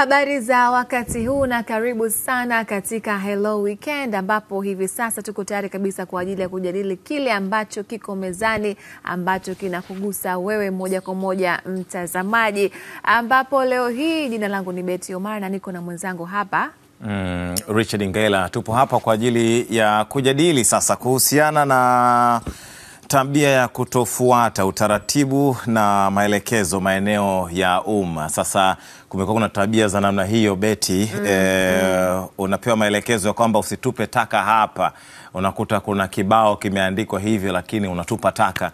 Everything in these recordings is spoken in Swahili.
Habari za wakati huu na karibu sana katika Hello Weekend, ambapo hivi sasa tuko tayari kabisa kwa ajili ya kujadili kile ambacho kiko mezani, ambacho kinakugusa wewe moja kwa moja mtazamaji, ambapo leo hii jina langu ni Betty Omar na niko na mwenzangu hapa Richard Ngela. Tupo hapa kwa ajili ya kujadili sasa kuhusiana na tabia ya kutofuata utaratibu na maelekezo maeneo ya umma. Sasa kumekuwa kuna tabia za namna hiyo, Betty. Unapewa maelekezo ya kwamba usitupe taka hapa, unakuta kuna kibao kimeandikwa hivyo lakini unatupa taka.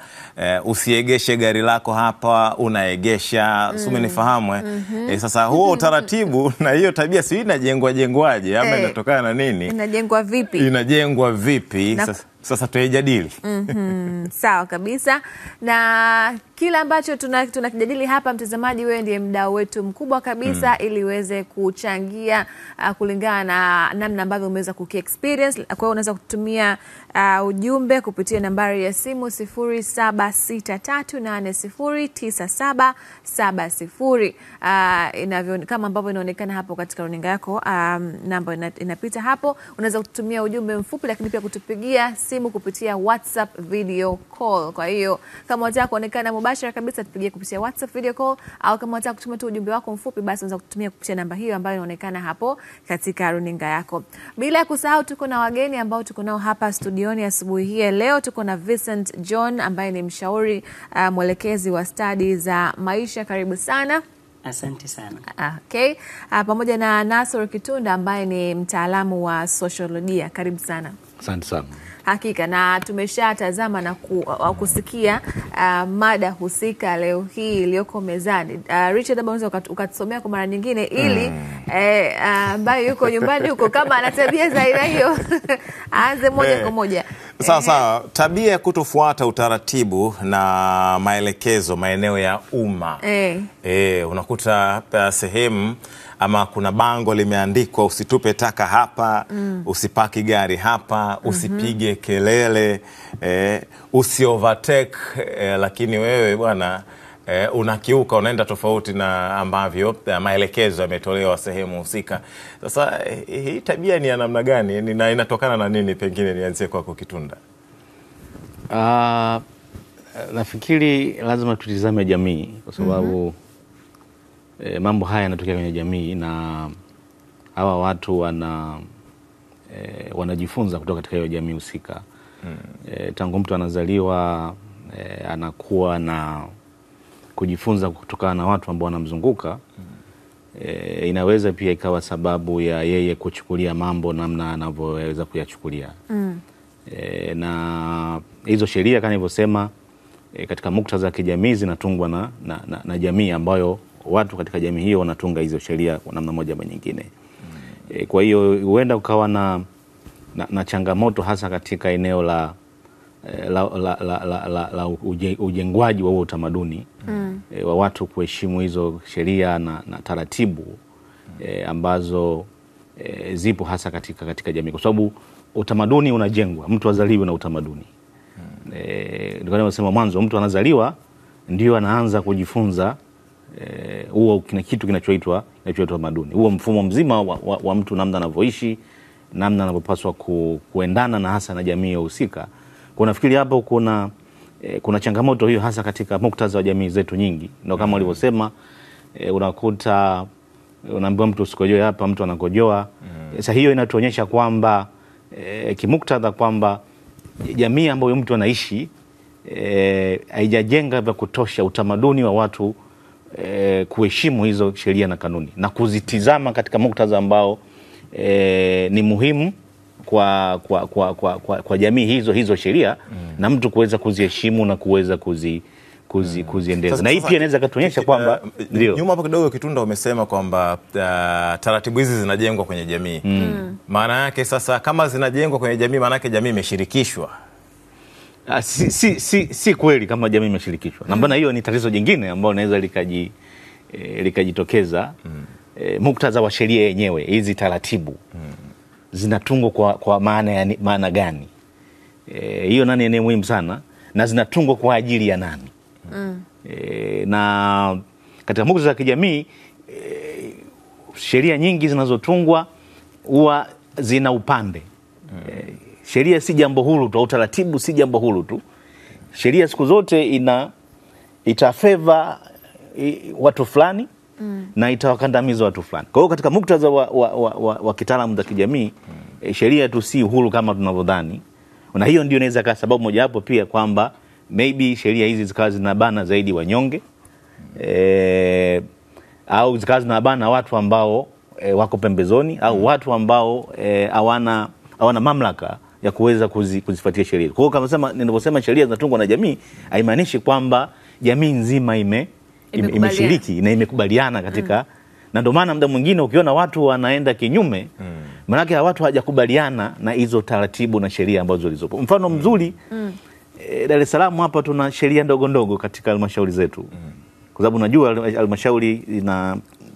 Usiegeshe gari lako hapa, unaegesha. Umenifahamu? Sasa huo utaratibu na hiyo tabia si inajengwaje ama inatokana na nini? Inajengwa vipi? Sasa tuijadili. Sawa kabisa. Na kila ambacho tunakijadili hapa, mtazamaji, wewe ndiye mdau wetu mkubwa kabisa ili uweze kuchangia kulingana na namna ambavyo umeweza kuki-experience. Kwa hiyo unaweza kutumia ujumbe kupitia nambari ya simu 0763809770. Kama ambavyo inaonekana hapo katika runinga yako, namba inapita hapo. Unaweza kutumia ujumbe mfupi, lakini pia kutupigia simu kupitia WhatsApp video call. Kwa hiyo kama unataka kuonekana mubashara kabisa, tupigie kupitia WhatsApp video call, au kama unataka kutuma tu ujumbe wako mfupi, basi unaweza kutumia kupitia namba hiyo ambayo inaonekana hapo katika runinga yako. Bila kusahau, tuko na wageni ambao tuko nao hapa studioni asubuhi hii leo. Tuko na Vincent John ambaye ni mshauri mwelekezi wa stadi za maisha. Karibu sana. Asante sana. Okay. Pamoja na Nasor Kitunda ambaye ni mtaalamu wa sociolojia. Karibu sana. Asante sana. Hakika, na tumeshatazama na kusikia mada husika leo hii iliyoko mezani. Richard, unaweza ukatusomea kwa mara nyingine ili ambaye yuko nyumbani huko kama ana tabia za aina hiyo aanze moja kwa moja. Sasa tabia ya kutofuata utaratibu na maelekezo maeneo ya umma. Unakuta sehemu ama kuna bango limeandikwa usitupe taka hapa, usipaki gari hapa, usipige kelele, usiovertake, lakini wewe bwana unakiuka, unaenda tofauti na ambavyo maelekezo yametolewa sehemu husika. Sasa hii tabia ni ya namna gani na inatokana na nini? Pengine nianzie kwako Kitunda. Nafikiri lazima tutizame jamii, kwa sababu mambo haya yanatokea kwenye jamii na hawa watu wanajifunza kutoka katika hiyo jamii husika. Tangu mtu anazaliwa anakuwa na kujifunza kutokana na watu ambao wanamzunguka. Inaweza pia ikawa sababu ya yeye kuchukulia mambo namna anavyoweza kuyachukulia. Na hizo sheria kama nilivyosema, katika muktadha wa kijamii zinatungwa na jamii, ambayo watu katika jamii hiyo wanatunga hizo sheria kwa namna moja ama nyingine. Kwa hiyo huenda ukawa na changamoto hasa katika eneo la ujengwaji wa utamaduni wa watu kuheshimu hizo sheria na taratibu ambazo zipo hasa katika jamii, kwa sababu utamaduni unajengwa, mtu azaliwe na utamaduni. Ndio nimesema mwanzo, mtu anazaliwa ndio anaanza kujifunza huo kitu kinachoitwa utamaduni, huo mfumo mzima wa mtu, namna anavyoishi, namna anavyopaswa kuendana na hasa na jamii husika. Kwa nafikiri hapo kuna changamoto hiyo hasa katika muktadha wa jamii zetu nyingi. Ndio kama ulivyosema, unakuta unaambiwa mtu usikojoe hapa, mtu anakojoa. Sasa hiyo inatuonyesha kwamba kimuktadha kwamba jamii ambayo mtu anaishi haijajenga vya kutosha utamaduni wa watu kuheshimu hizo sheria na kanuni na kuzitizama katika muktadha ambao ni muhimu kwa jamii hizo sheria, na mtu kuweza kuziheshimu na kuweza kuziendeza. Na hii pia inaweza kutuonyesha kwamba ndio nyuma hapo kidogo Kitunda umesema kwamba taratibu hizi zinajengwa kwenye jamii. Maana yake sasa, kama zinajengwa kwenye jamii, maana yake jamii imeshirikishwa. Si kweli kama jamii imeshirikishwa. Na mbona hiyo ni tatizo jingine ambalo linaweza likajitokeza. Muktadha wa sheria yenyewe, hizi taratibu zinatungwa kwa maana gani? Hiyo nani ni muhimu sana, na zinatungwa kwa ajili ya nani? Na katika muktadha wa kijamii sheria nyingi zinazotungwa huwa zina upande. Sheria si jambo huru tu, utaratibu si jambo huru tu. Sheria siku zote itafavor watu fulani na itawakandamiza watu fulani. Kwa hiyo katika muktadha wa kitaalamu za kijamii, sheria tu si huru kama tunavyodhani. Na hiyo ndio inaweza kuwa sababu moja hapo pia kwamba maybe sheria hizi zikawa zinabana zaidi wanyonge, au zikawa zinabana watu ambao wako pembezoni, au watu ambao hawana mamlaka ya kuweza kuzifuatia sheria. Kwa hiyo kama ninavyosema sheria zinatungwa na jamii, haimaanishi kwamba jamii nzima imeshiriki na imekubaliana katika na ndio maana muda mwingine ukiona watu wanaenda kinyume, maana yake watu hawajakubaliana na hizo taratibu na sheria ambazo zilizopo. Mfano mzuri, Dar es Salaam hapa tuna sheria ndogo ndogo katika halmashauri zetu. Kwa sababu unajua halmashauri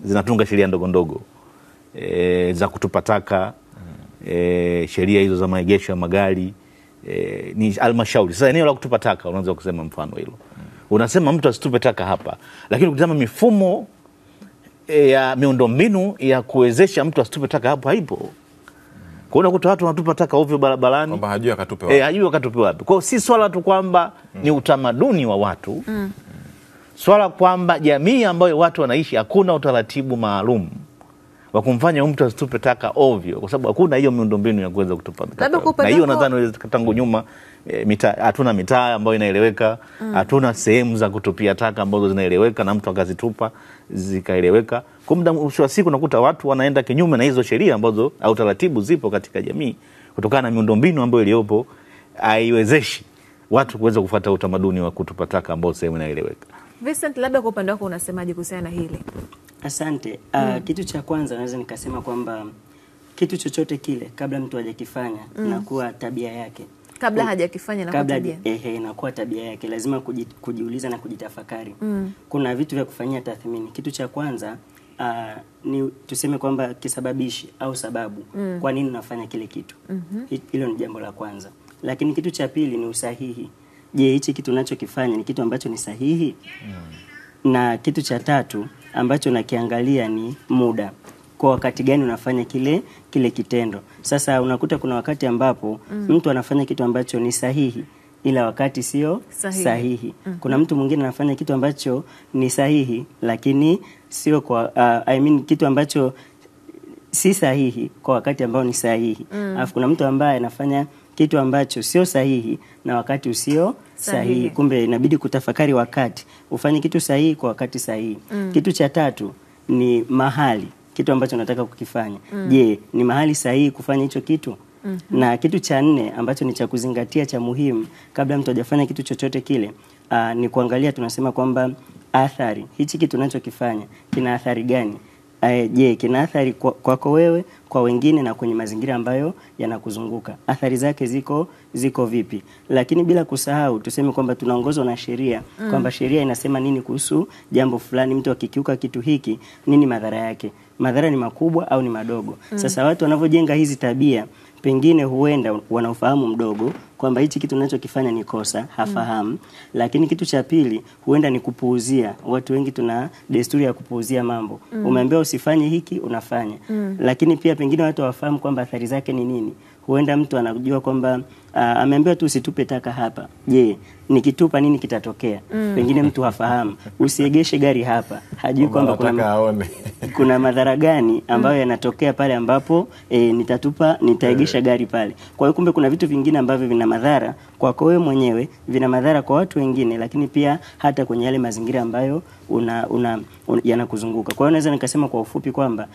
zinatunga sheria ndogo ndogo za kutupa taka, sheria hizo za maegesho ya magari, ni halmashauri. Sasa eneo la kutupa taka unaweza kusema mfano hilo. Unasema mtu asitupe taka hapa, lakini ukitazama mifumo ya miundombinu ya kuwezesha mtu asitupe taka hapo haipo. Kwa hiyo unakuta watu wanatupa taka ovyo barabarani, kwamba hajui akatupe wapi. Hajui akatupe wapi. Kwa hiyo si swala tu kwamba ni utamaduni wa watu. Swala kwamba jamii ambayo watu wanaishi hakuna utaratibu maalum wa kumfanya mtu asitupe taka ovyo, kwa sababu hakuna hiyo miundombinu ya kuweza kutupa taka. Na hiyo nadhani tangu nyuma hatuna mitaa ambayo inaeleweka, hatuna sehemu za kutupia taka ambazo zinaeleweka na mtu akazitupa zikaeleweka. Kwa muda wa siku nakuta watu wanaenda kinyume na hizo sheria ambazo au taratibu zipo katika jamii, kutokana na miundombinu ambayo iliyopo haiwezeshi watu kuweza kufuata utamaduni wa kutupa taka ambao sehemu inaeleweka. Vincent, labda kwa upande wako unasemaje kuhusiana na hili? Asante. Kitu cha kwanza naweza nikasema kwamba kitu chochote kile kabla mtu hajakifanya inakuwa tabia yake. Kabla hajakifanya na tabia. Inakuwa tabia yake. Lazima kujiuliza na kujitafakari. Kuna vitu vya kufanyia tathmini. Kitu cha kwanza ni tuseme kwamba kisababishi au sababu kwa nini unafanya kile kitu. Hilo ni jambo la kwanza. Lakini kitu cha pili ni usahihi. Je, hichi kitu unachokifanya ni kitu ambacho ni sahihi? Na kitu cha tatu ambacho nakiangalia ni muda. Kwa wakati gani unafanya kile kitendo. Sasa unakuta kuna wakati ambapo mtu anafanya kitu ambacho ni sahihi ila wakati sio sahihi. Kuna mtu mwingine anafanya kitu ambacho ni sahihi lakini sio kwa kitu ambacho si sahihi kwa wakati ambao ni sahihi. Alafu kuna mtu ambaye anafanya kitu ambacho sio sahihi na wakati usio sahihi. Kumbe inabidi kutafakari wakati. Ufanye kitu sahihi kwa wakati sahihi. Kitu cha tatu ni mahali. Kitu ambacho nataka kukifanya. Je, ni mahali sahihi kufanya hicho kitu? Na kitu cha nne ambacho ni cha kuzingatia, cha muhimu kabla mtu hajafanya kitu chochote kile, ni kuangalia, tunasema kwamba athari. Hichi kitu unachokifanya kina athari gani? Je, kina athari kwako wewe, kwa wengine na kwenye mazingira ambayo yanakuzunguka? Athari zake ziko vipi? Lakini bila kusahau tuseme kwamba tunaongozwa na sheria, kwamba sheria inasema nini kuhusu jambo fulani. Mtu akikiuka kitu hiki, nini madhara yake? Madhara ni makubwa au ni madogo? Sasa watu wanavyojenga hizi tabia, pengine huenda wanaofahamu mdogo kwamba hichi kitu ninachokifanya ni kosa, hafahamu. Lakini kitu cha pili huenda ni kupuuzia. Watu wengi tuna desturi ya kupuuzia mambo. Umeambiwa usifanye hiki, unafanya. Lakini pia pengine watu hawafahamu kwamba athari zake ni nini. Huenda mtu anajua kwamba ameambiwa tu usitupe taka hapa. Je, nikitupa nini kitatokea? Pengine mtu hafahamu. Usiegeshe gari hapa. Hajui kwamba kuna madhara gani ambayo yanatokea pale ambapo nitaegesha gari pale. Kwa hiyo kumbe kuna vitu vingine ambavyo vina madhara kwako wewe mwenyewe, vina madhara kwa watu wengine, lakini pia hata kwenye yale mazingira ambayo yanakuzunguka. Kwa hiyo naweza nikasema kwa ufupi kwamba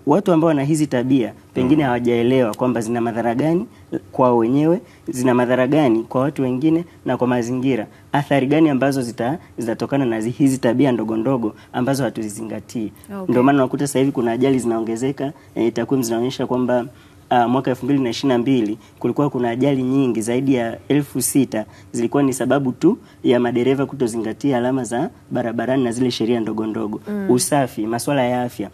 watu ambao wana hizi tabia pengine hawajaelewa kwamba zina madhara gani kwa wenyewe, zina madhara gani kwa watu wengine na kwa mazingira. Athari gani ambazo zitatokana na hizi tabia ndogo ndogo ambazo hatuzizingatii. Ndio maana unakuta sasa hivi kuna ajali zinaongezeka. Takwimu zinaonyesha kwamba mwaka 2022 kulikuwa kuna ajali nyingi zaidi ya 6,000 zilikuwa ni sababu tu ya madereva kutozingatia alama za barabarani na zile sheria ndogo ndogo. Usafi, masuala ya afya.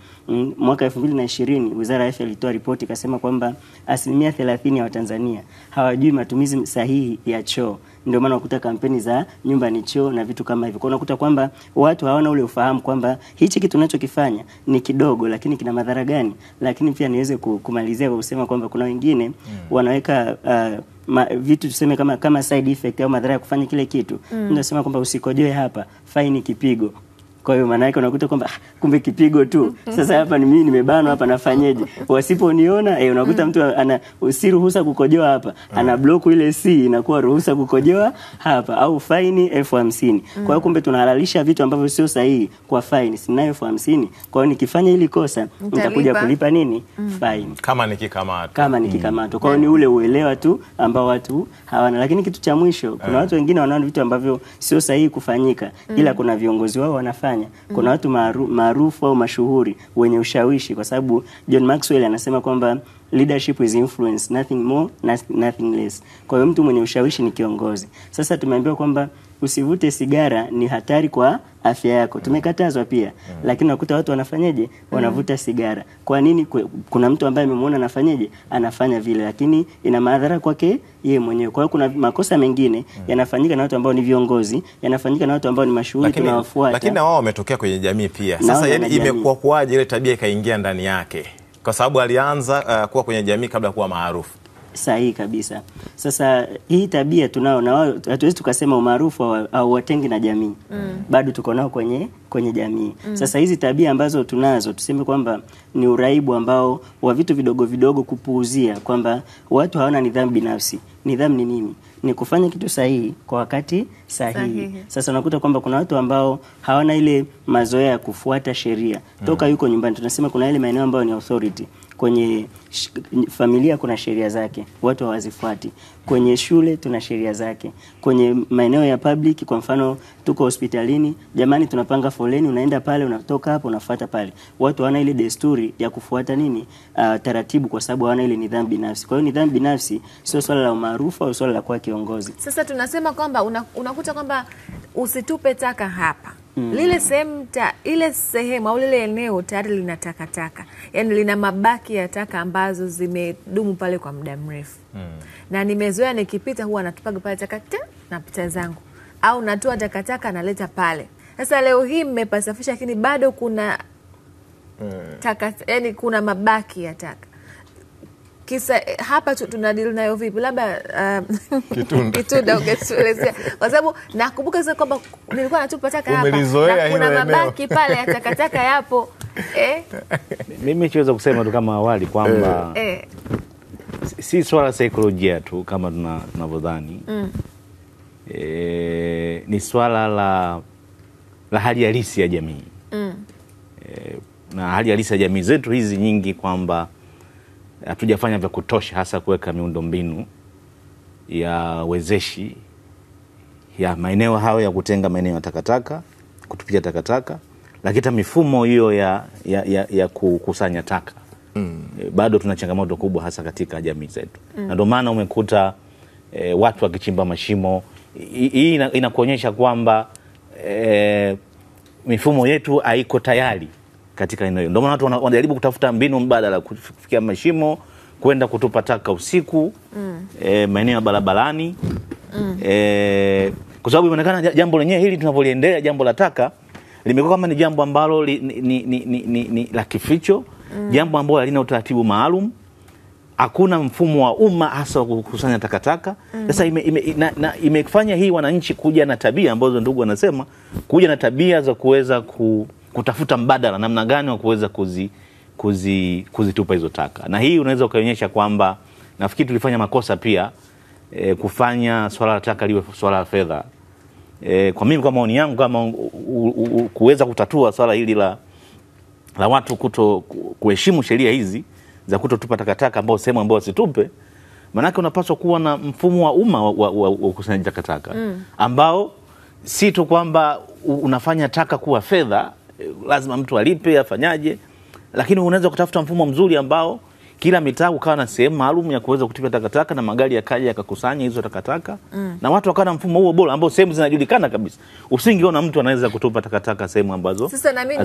Mwaka 2020 Wizara ya Afya ilitoa ripoti ikasema kwamba 30% ya Watanzania hawajui matumizi sahihi ya choo. Ndio maana unakuta kampeni za nyumba ni choo na vitu kama hivyo. Kwa unakuta kwamba watu hawana ule ufahamu kwamba hichi kitu tunachokifanya ni kidogo lakini kina madhara gani. Lakini pia niweze kumalizia kwa kusema kwamba kuna wengine wanaweka vitu tuseme kama side effect au madhara ya kufanya kile kitu. Tunasema kwamba usikojoe hapa, faini kipigo. Kwa hiyo maana yake unakuta kwamba kumbe kipigo tu. Sasa hapa ni mimi nimebanwa hapa, nafanyeje? Wasiponiona unakuta mtu ana usiruhusa kukojoa hapa. Ana block ile C inakuwa ruhusa kukojoa hapa au faini 50,000. Kwa hiyo kumbe tunahalalisha vitu ambavyo sio sahihi kwa faini. Sina 50,000. Kwa hiyo nikifanya hili kosa nitakuja kulipa nini? Faini. Kama nikikamatwa. Kama nikikamatwa. Kwa hiyo ni ule uelewa tu ambao watu hawana. Lakini kitu cha mwisho, kuna watu wengine wanaona vitu ambavyo sio sahihi kufanyika, ila kuna viongozi wao wanafanya. Kuna watu maarufu au mashuhuri wenye ushawishi, kwa sababu John Maxwell anasema kwamba leadership is influence, nothing more, nothing less. Kwa hiyo mtu mwenye ushawishi ni kiongozi. Sasa tumeambiwa kwamba usivute sigara ni hatari kwa afya yako. Tumekatazwa pia. Lakini unakuta watu wanafanyaje? Wanavuta sigara. Kwa nini? Kuna mtu ambaye amemuona anafanyaje? Anafanya vile, lakini ina madhara kwake yeye mwenyewe. Kwa hiyo kuna makosa mengine yanafanyika na watu ambao ni viongozi, yanafanyika na watu ambao ni mashuhuri tunawafuata. Lakini na wao wametokea kwenye jamii pia. Sasa yani imekuwa kuaje ile tabia ikaingia ndani yake? Kwa sababu alianza kuwa kwenye jamii kabla kuwa maarufu. Sahihi kabisa. Sasa hii tabia tunao na wao, hatuwezi tukasema umaarufu au watengi na jamii. Bado tuko nao kwenye jamii. Sasa hizi tabia ambazo tunazo, tuseme kwamba ni uraibu ambao wa vitu vidogo vidogo, kupuuzia kwamba watu hawana nidhamu binafsi. Nidhamu ni nini? Ni kufanya kitu sahihi kwa wakati sahihi. Sasa unakuta kwamba kuna watu ambao hawana ile mazoea ya kufuata sheria. Toka yuko nyumbani, tunasema kuna ile maeneo ambayo ni authority. Kwenye familia kuna sheria zake, watu hawazifuati. Kwenye shule tuna sheria zake. Kwenye maeneo ya public, kwa mfano tuko hospitalini, jamani tunapanga foleni, unaenda pale, unatoka hapo, unafuata pale. Watu hawana ile desturi ya kufuata nini? Taratibu, kwa sababu hawana ile nidhamu binafsi. Kwa hiyo nidhamu binafsi sio swala la umaarufu au swala la kuwa kiongozi. Sasa tunasema kwamba unakuta kwamba usitupe taka hapa. Ile sehemu au lile eneo tayari lina takataka. Yaani lina mabaki ya taka ambazo zimedumu pale kwa muda mrefu. Na nimezoea nikipita huwa natupaga pale takataka na picha zangu. Au natoa takataka naleta pale. Sasa leo hii mmepasafisha, lakini bado kuna yani kuna mabaki ya taka. Kisa hapa tunadili nayo vipi? Labda Kitunda ungetuelezea. Kwa sababu nakumbuka sasa kwamba nilikuwa natupa taka hapa na kuna mabaki pale ya takataka yapo. Mimi siweza kusema tu kama awali kwamba si swala saikolojia tu kama tunavyodhani. Ni swala la hali halisi ya jamii. Na hali halisi ya jamii zetu hizi nyingi kwamba hatujafanya vya kutosha, hasa kuweka miundombinu ya wezeshi ya maeneo hayo ya kutenga maeneo ya takataka, kutupia takataka, lakini hata mifumo hiyo ya kukusanya taka. Bado tuna changamoto kubwa hasa katika jamii zetu. Na ndio maana umekuta watu wakichimba mashimo. Hii inakuonyesha kwamba mifumo yetu haiko tayari katika eneo. Ndio maana watu wanajaribu kutafuta mbinu mbadala kufikia mashimo, kwenda kutupa taka usiku, maeneo ya barabarani. Kwa sababu inaonekana jambo lenyewe hili tunavyoliendea, jambo la taka limekuwa kama ni jambo ambalo ni la kificho, jambo ambalo halina utaratibu maalum. Hakuna mfumo wa umma hasa wa kukusanya takataka. Sasa imefanya hii wananchi kuja na tabia ambazo ndugu wanasema, kuja na tabia za kuweza kutafuta mbadala namna gani wa kuweza kuzitupa hizo taka. Na hii unaweza ukaonyesha kwamba nafikiri tulifanya makosa pia kufanya swala la taka liwe swala la fedha. Kwa mimi, kwa maoni yangu, kama kuweza kutatua swala hili la watu kuheshimu sheria hizi za kutotupa takataka ambao sehemu ambao wasitupe, manake unapaswa kuwa na mfumo wa umma wa ukusanyaji takataka ambao si tu kwamba unafanya taka kuwa fedha, lazima mtu alipe afanyaje, lakini unaweza kutafuta mfumo mzuri ambao kila mitaa ukawa na sehemu maalum ya kuweza kutupa takataka na magari yakaja yakakusanya hizo takataka. Na watu wakawa na mfumo huo bora ambao sehemu zinajulikana kabisa. Usingeona mtu anaweza kutupa takataka sehemu ambazo sasa na mimi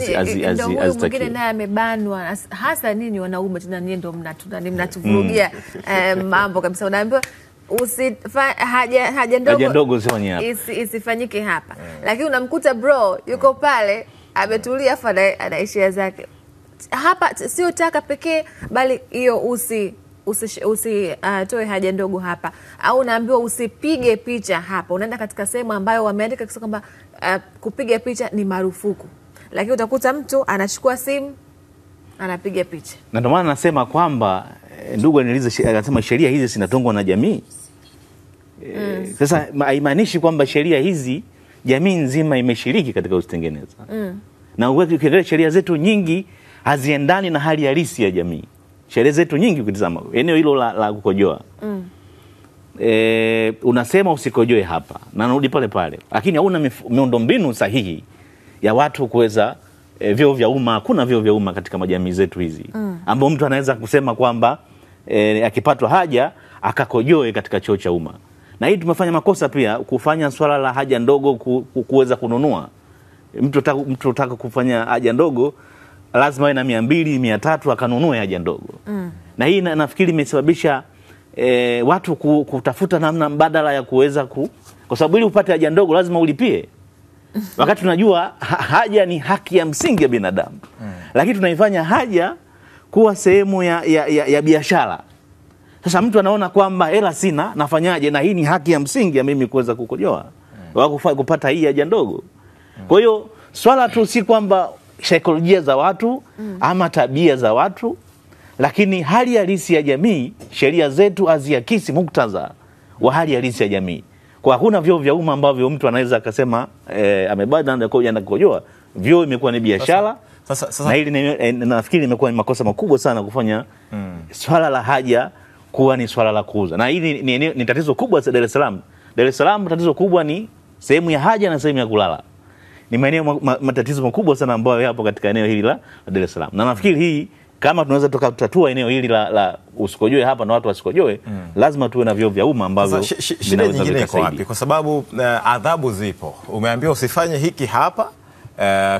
ndio huyu mwingine naye amebanwa, hasa nini wanaume tena, nyie ndio mnatuvurugia mambo kabisa. Unaambiwa haja ndogo isifanyike hapa. Lakini unamkuta bro yuko pale ametulia anaishia zake. Hapa sio taka pekee, bali hiyo usitoe haja ndogo hapa, au unaambiwa usipige picha hapa. Unaenda katika sehemu ambayo wameandika kisa kwamba kupiga picha ni marufuku, lakini utakuta mtu anachukua simu anapiga picha. Na ndio maana nasema kwamba ndugu anasema sheria hizi zinatungwa na jamii. Sasa haimaanishi kwamba sheria hizi jamii nzima imeshiriki katika kutengeneza. Na ukiangalia sheria zetu nyingi haziendani na hali halisi ya jamii. Sheria zetu nyingi ukitazama eneo hilo la kukojoa. Unasema usikojoe hapa. Na narudi pale pale. Lakini hauna miundombinu sahihi ya watu kuweza vyoo vya umma. Hakuna vyoo vya umma katika majamii zetu hizi. Ambao mtu anaweza kusema kwamba akipatwa haja akakojoe katika choo cha umma. Na hii tumefanya makosa pia kufanya swala la haja ndogo kuweza kununua. Mtu utaka kufanya haja ndogo lazima awe na 200, 300 akanunue haja ndogo. Na hii nafikiri imesababisha watu kutafuta namna mbadala ya kuweza kwa sababu ili upate haja ndogo lazima ulipie. Wakati tunajua haja ni haki ya msingi ya binadamu. Lakini tunaifanya haja kuwa sehemu ya biashara. Sasa mtu anaona kwamba hela sina, nafanyaje, na hii ni haki ya msingi ya mimi kuweza kukojoa. Kupata hii haja ndogo. Kwa hiyo swala tu si kwamba saikolojia za watu ama tabia za watu, lakini hali halisi ya jamii. Sheria zetu haziakisi muktadha wa hali halisi ya jamii. Kwa hakuna vyoo vya umma ambavyo mtu anaweza akasema amebada na kukojoa. Vyoo imekuwa ni biashara. Na hili nafikiri imekuwa ni makosa makubwa sana kufanya swala la haja kuwa ni swala la kuuza. Na hili ni tatizo kubwa Dar es Salaam. Dar es Salaam tatizo kubwa ni sehemu ya haja na sehemu ya kulala. Ni maeneo matatizo makubwa sana ambayo yapo katika eneo hili la Dar es Salaam. Na nafikiri hii kama tunaweza tukatatua eneo hili la usikojoe hapa na watu wasikojoe, lazima tuwe na vyoo vya umma ambavyo shida nyingine iko wapi? Kwa sababu adhabu zipo. Umeambiwa usifanye hiki hapa,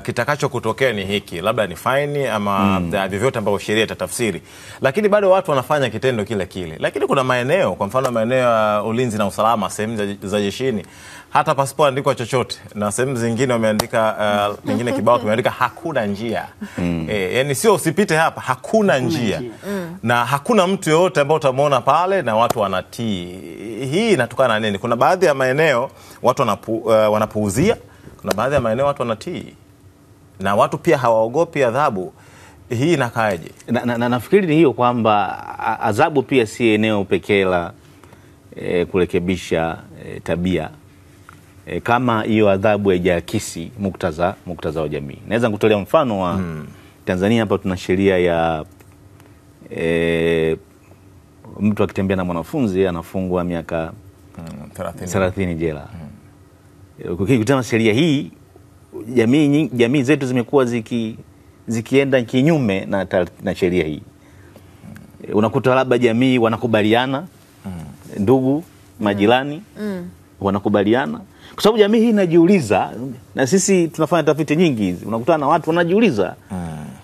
kitakacho kutokea ni hiki, labda ni faini ama vyovyote ambavyo sheria itatafsiri, lakini bado watu wanafanya kitendo kile kile. Lakini kuna maeneo, kwa mfano maeneo ya ulinzi na usalama, sehemu za jeshini, hata pasipo andikwa chochote, na sehemu zingine wameandika pengine kibao kimeandika hakuna njia. Yani sio usipite hapa, hakuna njia. Na hakuna mtu yote ambaye utamuona pale na watu wanatii. Hii inatokana na nini? Kuna baadhi ya maeneo watu wanapuuzia, kuna baadhi ya maeneo watu wanatii, na watu pia hawaogopi adhabu. Hii inakaaje? Nafikiri ni hiyo kwamba adhabu pia si eneo pekee la kurekebisha tabia. Kama hiyo adhabu haijaakisi muktadha wa jamii. Naweza kutolea mfano wa Tanzania. Hapa tuna sheria ya mtu akitembea na mwanafunzi anafungwa miaka 30 jela. Ukitazama sheria hii, jamii zetu zimekuwa zikienda kinyume na sheria hii. Unakuta labda jamii wanakubaliana, ndugu, majirani wanakubaliana. Kwa sababu jamii hii inajiuliza, na sisi tunafanya tafiti nyingi hizi, unakutana na watu wanajiuliza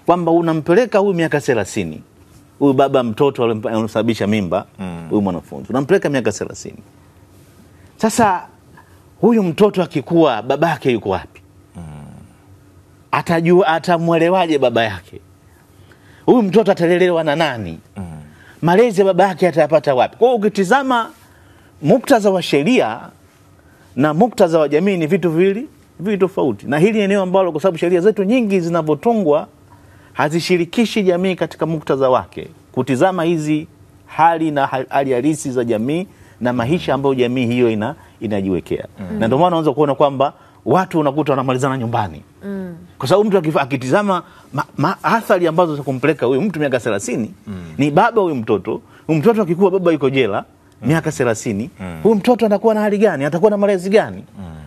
kwamba unampeleka huyu miaka 30, huyu baba mtoto aliyosababisha mimba, huyu mwanafunzi unampeleka miaka 30. Sasa huyu mtoto akikua babake yuko wapi? Atajua, atamuelewaje baba yake? Huyu mtoto atalelewa na nani? Malezi ya baba yake atayapata wapi? Kwa hiyo ukitizama muktadha wa sheria na muktadha wa jamii ni vitu viwili tofauti. Na hili eneo ambalo kwa sababu sheria zetu nyingi zinavotungwa hazishirikishi jamii katika muktadha wake, kutizama hizi hali na hali halisi za jamii na maisha ambayo jamii hiyo inajiwekea. Na ndio maana unaweza kuona kwamba watu unakuta wanamalizana nyumbani. Kwa sababu mtu akitizama athari ambazo za kumpeleka huyu mtu miaka 30 ni baba huyu mtoto. Huyu mtoto akikua baba yuko jela miaka 30, huyu mtoto atakuwa na hali gani? Atakuwa na malezi gani?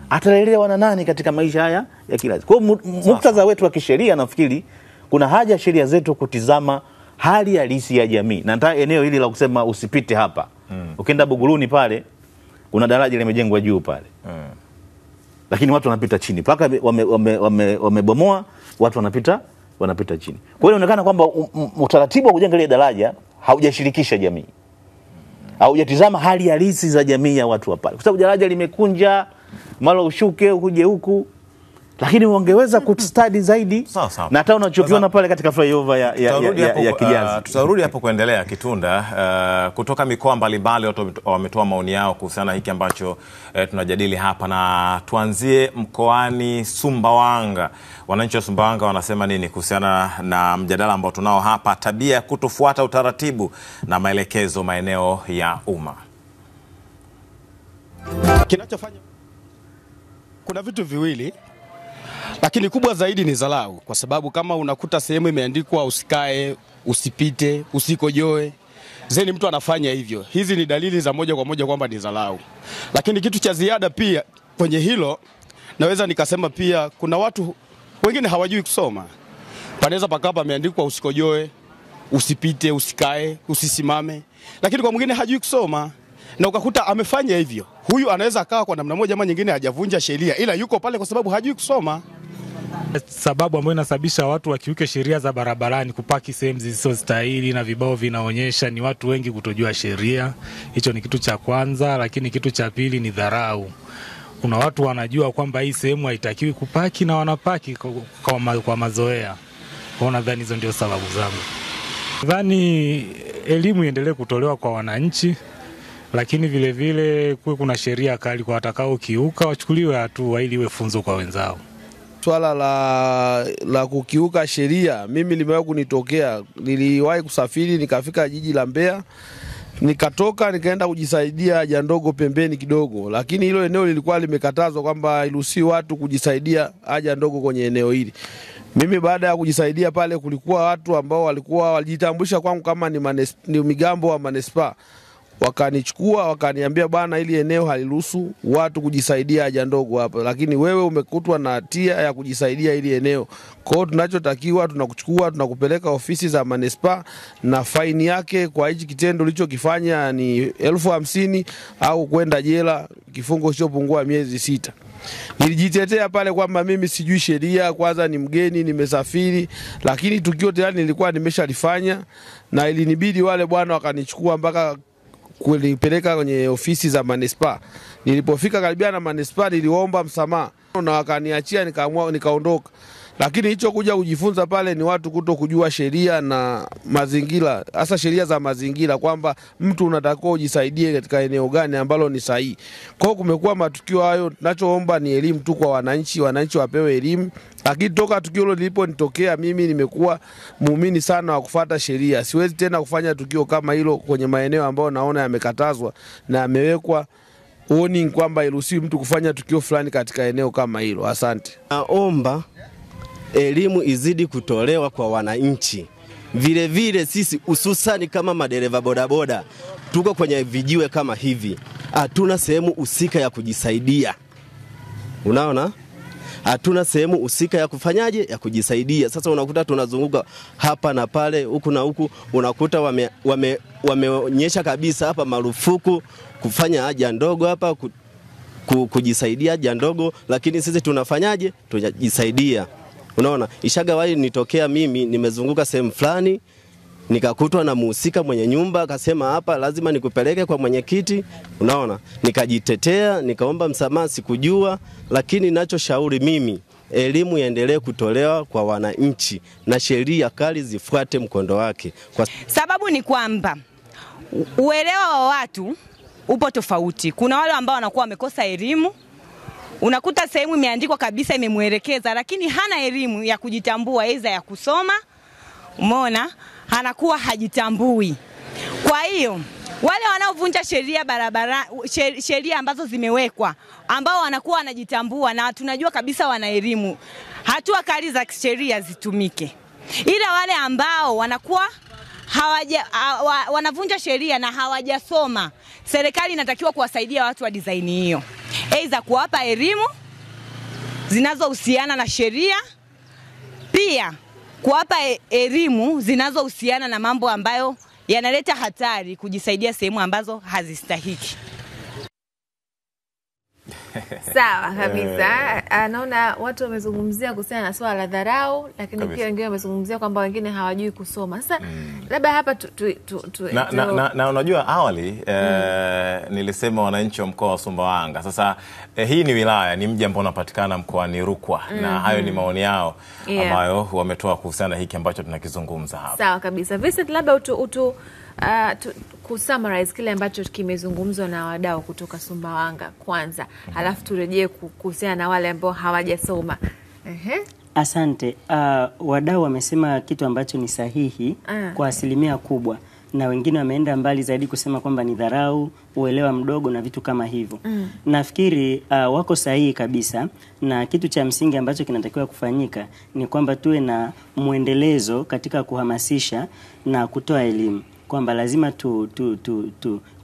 Atalelewa na nani katika maisha haya ya kila siku? Kwa hiyo muktadha wetu wa kisheria, nafikiri kuna haja sheria zetu kutizama hali halisi ya jamii. Na hata eneo hili la kusema usipite hapa. Ukienda Buguruni pale kuna daraja limejengwa juu pale. Lakini watu wanapita chini. Paka wamebomoa, watu wanapita chini. Kwa hiyo inaonekana kwamba utaratibu wa kujenga ile daraja haujashirikisha jamii. au hujatizama hali halisi za jamii ya watu wa pale, kwa sababu daraja limekunja, mara ushuke ukuje huku, lakini wangeweza kustudy zaidi. Na hata unachokiona pale katika flyover ya Kijazi. Tutarudi hapo kuendelea Kitunda. Kutoka mikoa mbalimbali watu wametoa maoni yao kuhusiana hiki ambacho tunajadili hapa, na tuanzie mkoani Sumbawanga. Wananchi wa Sumbawanga wanasema nini kuhusiana na mjadala ambao tunao hapa, tabia ya kutofuata utaratibu na maelekezo maeneo ya umma? Kinachofanya kuna vitu viwili, lakini kubwa zaidi ni dharau, kwa sababu kama unakuta sehemu imeandikwa usikae, usipite, usikojoe, zeni mtu anafanya hivyo, hizi ni dalili za moja kwa moja kwamba ni dharau. Lakini kitu cha ziada pia kwenye hilo, naweza nikasema pia kuna watu wengine hawajui kusoma. Panaweza pakawa pameandikwa usikojoe, usipite, usikae, usisimame, lakini kwa mwingine hajui kusoma na ukakuta amefanya hivyo. Huyu anaweza akawa kwa namna moja ama nyingine hajavunja sheria, ila yuko pale kwa sababu hajui kusoma. Sababu ambayo inasababisha watu wakiuke sheria za barabarani, kupaki sehemu zisizostahili na vibao vinaonyesha, ni watu wengi kutojua sheria. Hicho ni kitu cha kwanza. Lakini kitu cha pili ni dharau. Kuna watu wanajua kwamba hii sehemu haitakiwi kupaki na wanapaki kwa mazoea. Kwa nadhani hizo ndio sababu zangu. Nadhani elimu iendelee kutolewa kwa wananchi, lakini vile vile kuna sheria kali kwa watakao kiuka, wachukuliwe hatua ili iwe funzo kwa wenzao. Swala la kukiuka sheria, mimi limewahi kunitokea. Niliwahi kusafiri nikafika jiji la Mbeya, nikatoka nikaenda kujisaidia haja ndogo pembeni kidogo, lakini hilo eneo lilikuwa limekatazwa kwamba iruhusi watu kujisaidia haja ndogo kwenye eneo hili. Mimi baada ya kujisaidia pale, kulikuwa watu ambao walikuwa walijitambulisha kwangu kama ni migambo wa manespa. Wakanichukua wakaniambia, bana, hili eneo haliruhusu watu kujisaidia haja ndogo hapa, lakini wewe umekutwa na hatia ya kujisaidia hili eneo. Kwa hiyo tunachotakiwa, tunakuchukua tunakupeleka ofisi za manespa, na faini yake kwa hichi kitendo ulichokifanya ni 50,000 au kwenda jela kifungo sio miezi 6. Nilijitetea pale kwamba mimi sijui sheria, kwanza ni mgeni, nimesafiri, lakini tukio tayari nilikuwa nimeshalifanya, na ilinibidi wale bwana wakanichukua mpaka kulipeleka kwenye ofisi za manespa. Nilipofika karibia na manespa, niliomba msamaha na wakaniachia, nikaamua nikaondoka. Lakini hicho kuja kujifunza pale ni watu kuto kujua sheria na mazingira, hasa sheria za mazingira, kwamba mtu unatakiwa ujisaidie katika eneo gani ambalo ni sahihi. Kwa hiyo kumekuwa matukio hayo. Tunachoomba ni elimu tu kwa wananchi wapewe elimu. Lakini toka tukio hilo liliponitokea, mimi nimekuwa muumini sana wa kufuata sheria. Siwezi tena kufanya tukio kama hilo kwenye maeneo ambayo naona yamekatazwa na yamewekwa warning kwamba iruhusiwi mtu kufanya tukio fulani katika eneo kama hilo. Asante. Naomba elimu izidi kutolewa kwa wananchi. Vile vile sisi hususani kama madereva bodaboda tuko kwenye vijiwe kama hivi, hatuna sehemu husika ya kujisaidia. Unaona? Hatuna sehemu husika ya kufanyaje, ya kujisaidia. Sasa unakuta tunazunguka hapa na pale, huku na huku, unakuta wameonyesha kabisa hapa marufuku kufanya haja ndogo hapa, kujisaidia haja ndogo, lakini sisi tunafanyaje? Tunajisaidia. Unaona? Ishagawahi nitokea mimi nimezunguka sehemu fulani, nikakutwa na muhusika mwenye nyumba akasema hapa lazima nikupeleke kwa mwenyekiti. Unaona? Nikajitetea, nikaomba msamaha, sikujua. Lakini ninachoshauri mimi, elimu iendelee kutolewa kwa wananchi na sheria kali zifuate mkondo wake. Sababu ni kwamba uelewa wa watu upo tofauti. Kuna wale ambao wanakuwa wamekosa elimu. Unakuta sehemu imeandikwa kabisa, imemwelekeza, lakini hana elimu ya kujitambua, aidha ya kusoma. Umeona? Anakuwa hajitambui. Kwa hiyo wale wanaovunja sheria barabara, sheria ambazo zimewekwa, ambao wanakuwa wanajitambua na tunajua kabisa wana elimu, hatua kali za sheria zitumike. Ila wale ambao wanakuwa wanavunja sheria na hawajasoma, serikali inatakiwa kuwasaidia watu wa design hiyo, aidha kuwapa elimu zinazohusiana na sheria, pia kuwapa elimu zinazohusiana na mambo ambayo yanaleta hatari, kujisaidia sehemu ambazo hazistahiki. Sawa kabisa. Naona watu wamezungumzia kuhusiana na swala la dharau, lakini pia wengine wamezungumzia kwamba wengine hawajui kusoma. Sasa labda hapa na unajua awali nilisema wananchi wa mkoa wa Sumbawanga. Sasa hii ni wilaya, ni mji ambao unapatikana mkoani Rukwa, na hayo ni maoni yao ambayo wametoa kuhusiana hiki ambacho tunakizungumza hapa. Sawa kabisa. Vincent, labda kusummarize kile ambacho kimezungumzwa na wadau kutoka Sumbawanga kwanza, halafu turejee kuhusiana na wale ambao hawajasoma. Asante. Wadau wamesema kitu ambacho ni sahihi kwa asilimia kubwa, na wengine wameenda mbali zaidi kusema kwamba ni dharau, uelewa mdogo na vitu kama hivyo. Nafikiri wako sahihi kabisa, na kitu cha msingi ambacho kinatakiwa kufanyika ni kwamba tuwe na muendelezo katika kuhamasisha na kutoa elimu, kwamba lazima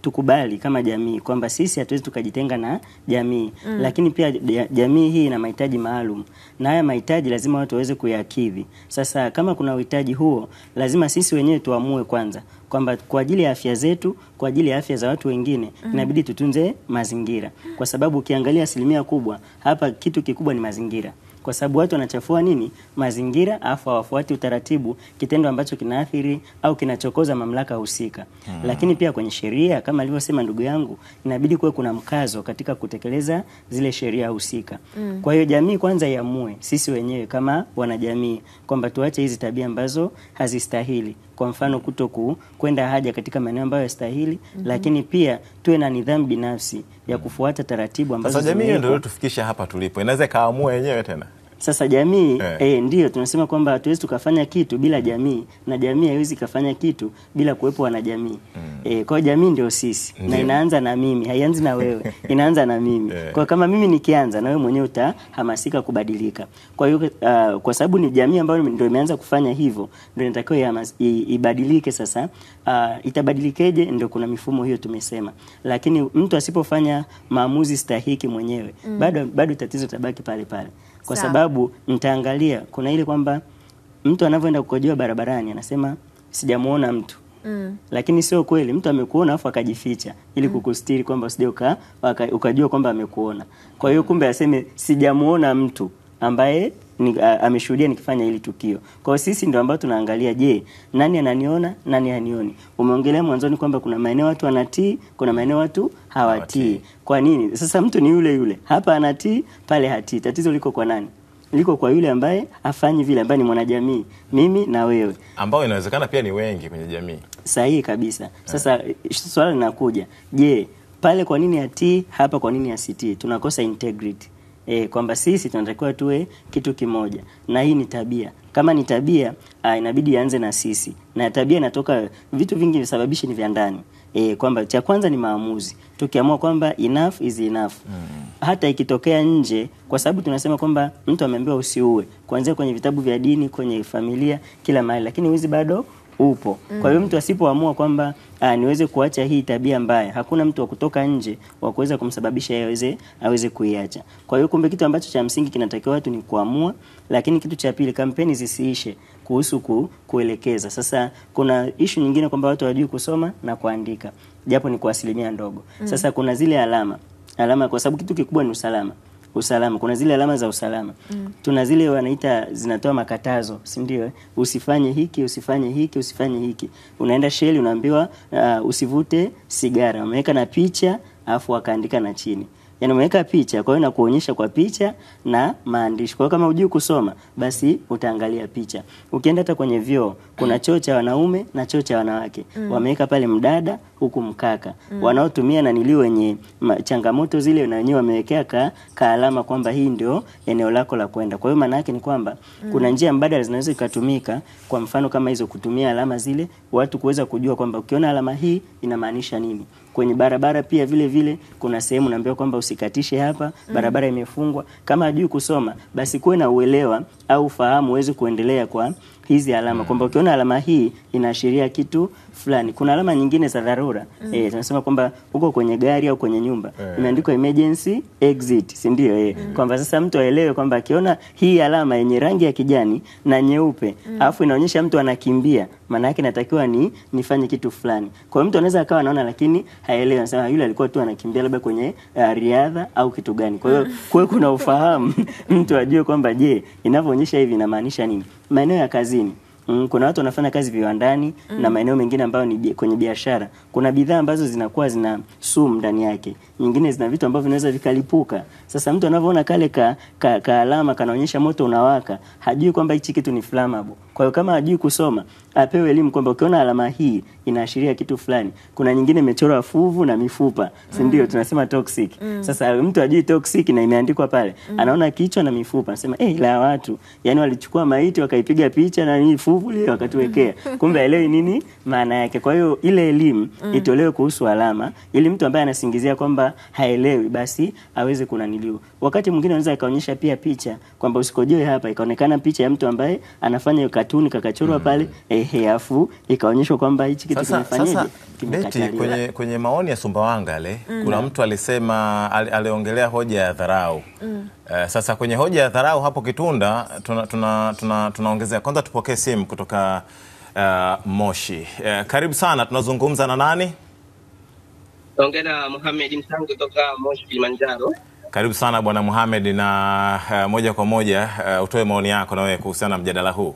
tukubali kama jamii kwamba sisi hatuwezi tukajitenga na jamii, lakini pia jamii hii ina mahitaji maalum, na haya mahitaji lazima watu waweze kuyakidhi. Sasa kama kuna uhitaji huo, lazima sisi wenyewe tuamue kwanza kwamba kwa ajili ya afya zetu, kwa ajili ya afya za watu wengine, inabidi tutunze mazingira, kwa sababu ukiangalia asilimia kubwa hapa kitu kikubwa ni mazingira. Kwa sababu watu wanachafua nini? Mazingira, afu hawafuati utaratibu, kitendo ambacho kinaathiri au kinachokoza mamlaka husika. Lakini pia kwenye sheria, kama alivyosema ndugu yangu, inabidi kuwe kuna mkazo katika kutekeleza zile sheria husika. Kwa hiyo jamii kwanza iamue, sisi wenyewe kama wanajamii, kwamba tuache hizi tabia ambazo hazistahili. Kwa mfano kwenda haja katika maeneo ambayo yastahili, lakini pia tuwe na nidhamu binafsi ya kufuata taratibu ambazo sasa jamii ndio tufikisha hapa tulipo. Inaweza kaamua yenyewe tena. Sasa jamii ndio tunasema kwamba hatuwezi tukafanya kitu bila jamii, na jamii haiwezi kufanya kitu bila kuwepo wanajamii. Kwa jamii ndio sisi, na inaanza na mimi, haianzi na wewe, inaanza na mimi. Kwa kama mimi nikianza, na wewe mwenyewe utahamasika kubadilika. Kwa hiyo kwa sababu ni jamii ambayo ndio imeanza kufanya hivyo, ndio inatakiwa ibadilike. Sasa itabadilikeje? Ndio kuna mifumo hiyo tumesema, lakini mtu asipofanya maamuzi stahiki mwenyewe, bado tatizo tabaki pale pale. Kwa sababu mtaangalia kuna ile kwamba mtu anavyoenda kukojoa barabarani anasema sijamuona mtu. Lakini sio kweli, mtu amekuona afu akajificha ili kukustiri kwamba usije ukajua kwamba amekuona. Kwa hiyo kumbe aseme sijamuona mtu ambaye ameshuhudia nikifanya hili tukio. Kwa hiyo sisi ndio ambao tunaangalia, je, nani ananiona, nani hanioni? Umeongelea mwanzoni kwamba kuna maeneo watu wanatii, kuna maeneo watu hawatii. Kwa nini? Sasa mtu ni yule yule. Hapa anatii, pale hatii. Tatizo liko kwa nani? Liko kwa yule ambaye hafanyi vile, ambaye ni mwanajamii, mimi na wewe, ambao inawezekana pia ni wengi kwenye jamii. Sahihi kabisa. Sasa swali linakuja, je, pale kwa nini hatii, hapa kwa nini asitii? Tunakosa integrity. Kwamba sisi tunatakiwa tuwe kitu kimoja, na hii ni tabia. Kama ni tabia, inabidi ianze na sisi, na tabia inatoka vitu vingi, visababishi ni vya ndani. Kwamba cha kwanza ni maamuzi. Tukiamua kwamba enough is enough, hata ikitokea nje, kwa sababu tunasema kwamba mtu ameambiwa usiue, kuanzia kwenye vitabu vya dini, kwenye familia, kila mahali, lakini wizi bado upo. Kwa hiyo mtu asipoamua kwamba niweze kuacha hii tabia mbaya, hakuna mtu wa kutoka nje wa kuweza kumsababisha yeye aweze kuiacha. Kwa hiyo kumbe kitu ambacho cha msingi kinatakiwa watu ni kuamua, lakini kitu cha pili, kampeni zisiishe kuhusu kuelekeza. Sasa kuna issue nyingine kwamba watu hawajui kusoma na kuandika, japo ni kwa asilimia ndogo. Sasa kuna zile alama, kwa sababu kitu kikubwa ni usalama. Kuna zile alama za usalama. Tuna zile wanaita zinatoa makatazo, si ndio? Usifanye hiki, usifanye hiki, usifanye hiki. Unaenda sheli unaambiwa usivute sigara. Umeweka na picha afu wakaandika na chini. Yaani umeweka picha, kwa hiyo nakuonyesha kwa picha na maandishi. Kwa hiyo kama hujui kusoma, basi utaangalia picha. Ukienda hata kwenye vyoo, kuna choo cha wanaume na choo cha wanawake. Wameweka pale mdada huku mkaka. Wanaotumia na nilio wenye changamoto zile, na wenyewe wamewekea ka alama kwamba hii ndio eneo lako la kwenda. Kwa hiyo maana yake ni kwamba kuna njia mbadala zinaweza kutumika, kwa mfano kama hizo, kutumia alama zile, watu kuweza kujua kwamba ukiona alama hii inamaanisha nini. Kwenye barabara pia vile vile kuna sehemu naambiwa kwamba usikatishe hapa, barabara imefungwa. Kama hujui kusoma, basi kuwe na uelewa au fahamu uweze kuendelea kwa hizi alama kwamba ukiona alama hii inaashiria kitu fulani. Kuna alama nyingine za dharura. Tunasema kwamba uko kwenye gari au kwenye nyumba imeandikwa emergency exit, si ndio? Kwamba sasa mtu aelewe kwamba akiona hii alama yenye rangi ya kijani na nyeupe alafu inaonyesha mtu anakimbia, maana yake natakiwa nifanye kitu fulani. Kwa hiyo mtu anaweza akawa anaona lakini haelewi, anasema yule alikuwa tu anakimbia labda kwenye riadha au kitu gani. Kwa hiyo kuna ufahamu mtu ajue kwamba je, inavyoonyesha hivi inamaanisha nini. Maeneo ya kazini, kuna watu wanafanya kazi viwandani na maeneo mengine ambayo ni kwenye biashara. Kuna bidhaa ambazo zinakuwa zina sumu ndani yake. Nyingine zina vitu ambavyo vinaweza vikalipuka. Sasa mtu anavyoona kale ka alama kanaonyesha moto unawaka, hajui kwamba hichi kitu ni flammable. Kwa hiyo kama hajui kusoma, apewe elimu kwamba ukiona alama hii inaashiria kitu fulani. Kuna nyingine imechorwa fuvu na mifupa, si ndio? Tunasema toxic. Sasa mtu hajui toxic na imeandikwa pale. Anaona kichwa na mifupa, anasema ila watu, yani walichukua maiti wakaipiga picha na hii fuvu ile wakatuwekea. Kumbe elewi nini maana yake. Kwa hiyo ile elimu itolewe kuhusu alama ili mtu ambaye anasingizia kwamba haelewi basi aweze kunaniliwa. Wakati mwingine anaweza akaonyesha pia picha kwamba usikojoe hapa, ikaonekana picha ya mtu ambaye anafanya katuni kakachorwa pale afu ikaonyeshwa kwamba hichi kitu kimefanyaje. Beti, kwenye maoni ya Sumbawanga yale kuna mtu alisema aliongelea hoja ya dharau. Sasa kwenye hoja ya dharau hapo Kitunda tunaongezea. Kwanza tupokee simu kutoka Moshi. Karibu sana, tunazungumza na nani? Ongea na Mohamed Msangu kutoka Moshi Kilimanjaro. Karibu sana bwana Mohamed, na moja kwa moja utoe maoni yako na wewe kuhusiana na mjadala huu.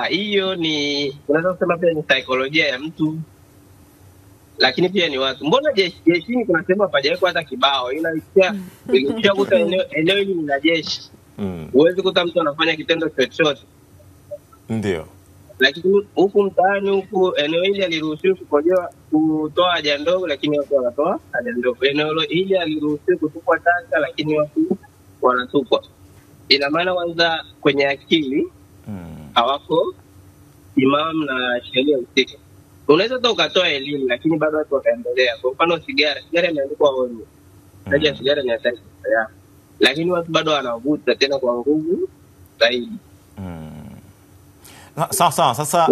Hiyo ni unaweza kusema pia ni saikolojia ya mtu, lakini pia ni watu. Mbona jeshini kuna sema pajawekwa hata kibao, ila ikisha kuta eneo hili ni la jeshi. Huwezi kuta mtu anafanya kitendo chochote. Ndio. Lakini huku mtaani huku eneo hili aliruhusiwa kutoa haja ndogo, lakini watu wanatoa haja ndogo. Eneo hili aliruhusiwa kutupwa taka, lakini watu wanatupwa. Ina maana kwanza kwenye akili hawako imam na sheria husika. Unaweza hata ukatoa elimu lakini bado watu wakaendelea. Kwa mfano sigara imeandikwa onyo. Haja sigara ni hatari sana. Lakini watu bado wanavuta tena kwa nguvu zaidi. Sawa. Sasa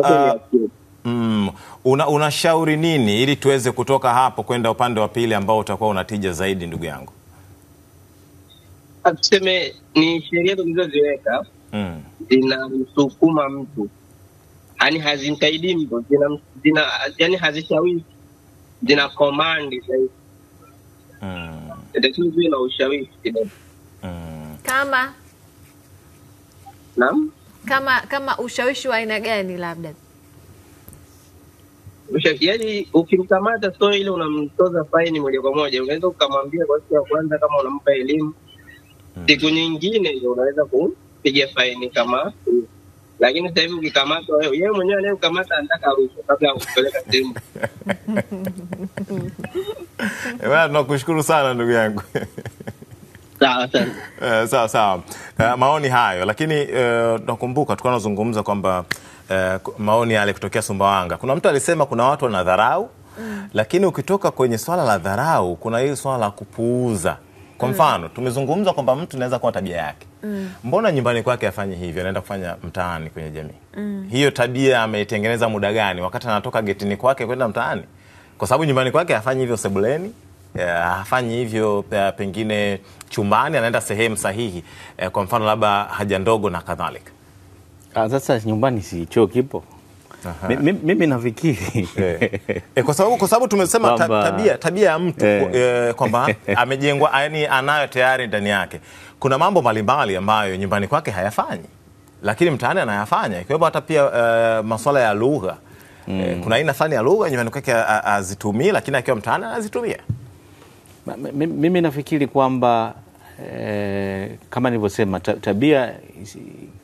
unashauri nini ili tuweze kutoka hapo kwenda upande wa pili ambao utakuwa unatija zaidi, ndugu yangu? Tuseme ni sheria tulizoziweka zinamsukuma mtu, yani hazimsaidii mtu, yani hazishawishi, zina command zaidi. Ndio zile na ushawishi kidogo. Kama naam, kama ushawishi wa aina gani labda? Yaani ukimkamata sio ile unamtoza faini moja kwa moja. Unaweza ukamwambia kwa siku ya kwanza kama unampa elimu. Siku nyingine ndio unaweza kupiga faini kama. Lakini sasa hivi ukikamata wewe mwenyewe anayekukamata anataka ruhusa kabla ya kupeleka sehemu. Tunakushukuru sana ndugu yangu. Sawa. Maoni hayo, lakini tunakumbuka tulikuwa tunazungumza kwamba maoni yale kutokea Sumbawanga. Kuna mtu alisema kuna watu wanadharau, lakini ukitoka kwenye swala la dharau kuna hili swala la kupuuza. Kwa mfano, tumezungumza kwamba mtu anaweza kuwa tabia yake. Mbona nyumbani kwake afanye hivyo, anaenda kufanya mtaani kwenye jamii? Hiyo tabia ameitengeneza muda gani wakati anatoka getini kwake kwenda mtaani? Kwa sababu nyumbani kwake hafanyi hivyo sebuleni, hafanyi hivyo pengine chumbani, anaenda sehemu sahihi, kwa mfano labda haja ndogo na kadhalika. Sasa nyumbani si choo kipo? Mimi nafikiri kwa sababu tumesema tabia ya mtu kwamba amejengwa, yani anayo tayari ndani yake. Kuna mambo mbalimbali ambayo nyumbani kwake hayafanyi lakini mtaani anayafanya, ikiwa hata pia masuala ya lugha. Kuna aina fulani ya lugha nyumbani kwake azitumii, lakini akiwa mtaani anazitumia. Mimi nafikiri kwamba kama nilivyosema, tabia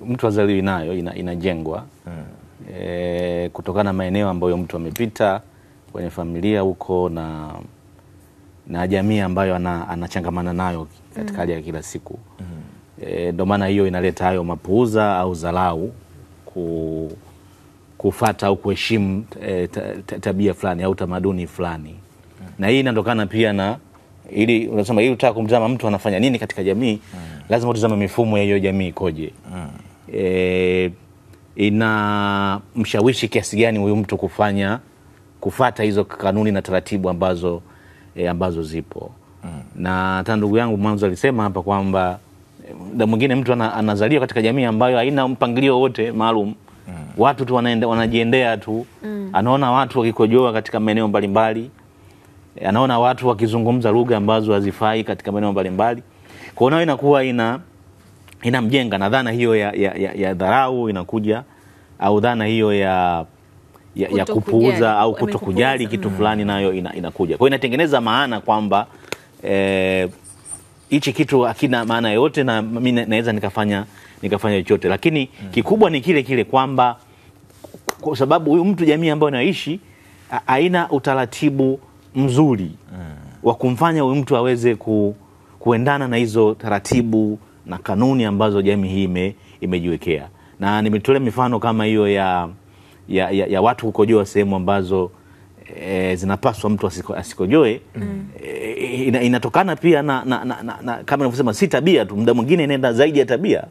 mtu azaliwi nayo, inajengwa kutokana na maeneo ambayo mtu amepita kwenye familia huko na jamii ambayo anachangamana nayo katika hali ya kila siku. Ndio maana hiyo inaleta hayo mapuuza au dharau, kufuata au kuheshimu tabia fulani au tamaduni fulani. Na hii inatokana pia na ili unasema ili unataka kumtazama mtu anafanya nini katika jamii, lazima utazame mifumo ya hiyo jamii ikoje. ina mshawishi kiasi gani huyu mtu kufata hizo kanuni na taratibu ambazo zipo. Na hata ndugu yangu mwanzo alisema hapa kwamba muda mwingine mtu anazaliwa katika jamii ambayo haina mpangilio wote maalum. Watu tu wanajiendea tu. Anaona watu wakikojoa katika maeneo mbalimbali. Anaona watu wakizungumza lugha ambazo hazifai katika maeneo mbalimbali. Kwa hiyo inakuwa inamjenga, na dhana hiyo ya dharau inakuja, au dhana hiyo ya kupuuza au kutokujali kitu fulani nayo inakuja. Kwa hiyo inatengeneza maana kwamba hichi kitu hakina maana yote na mimi naweza nikafanya chochote. Lakini kikubwa ni kile kwamba kwa sababu huyu mtu, jamii ambayo anaishi haina utaratibu mzuri wa kumfanya huyu mtu aweze kuendana na hizo taratibu na kanuni ambazo jamii hii imejiwekea. Na nimetolea mifano kama hiyo ya watu kukojoa sehemu ambazo zinapaswa mtu asikojoe. Inatokana pia na kama nilivyosema, si tabia tu, muda mwingine inaenda zaidi ya tabia,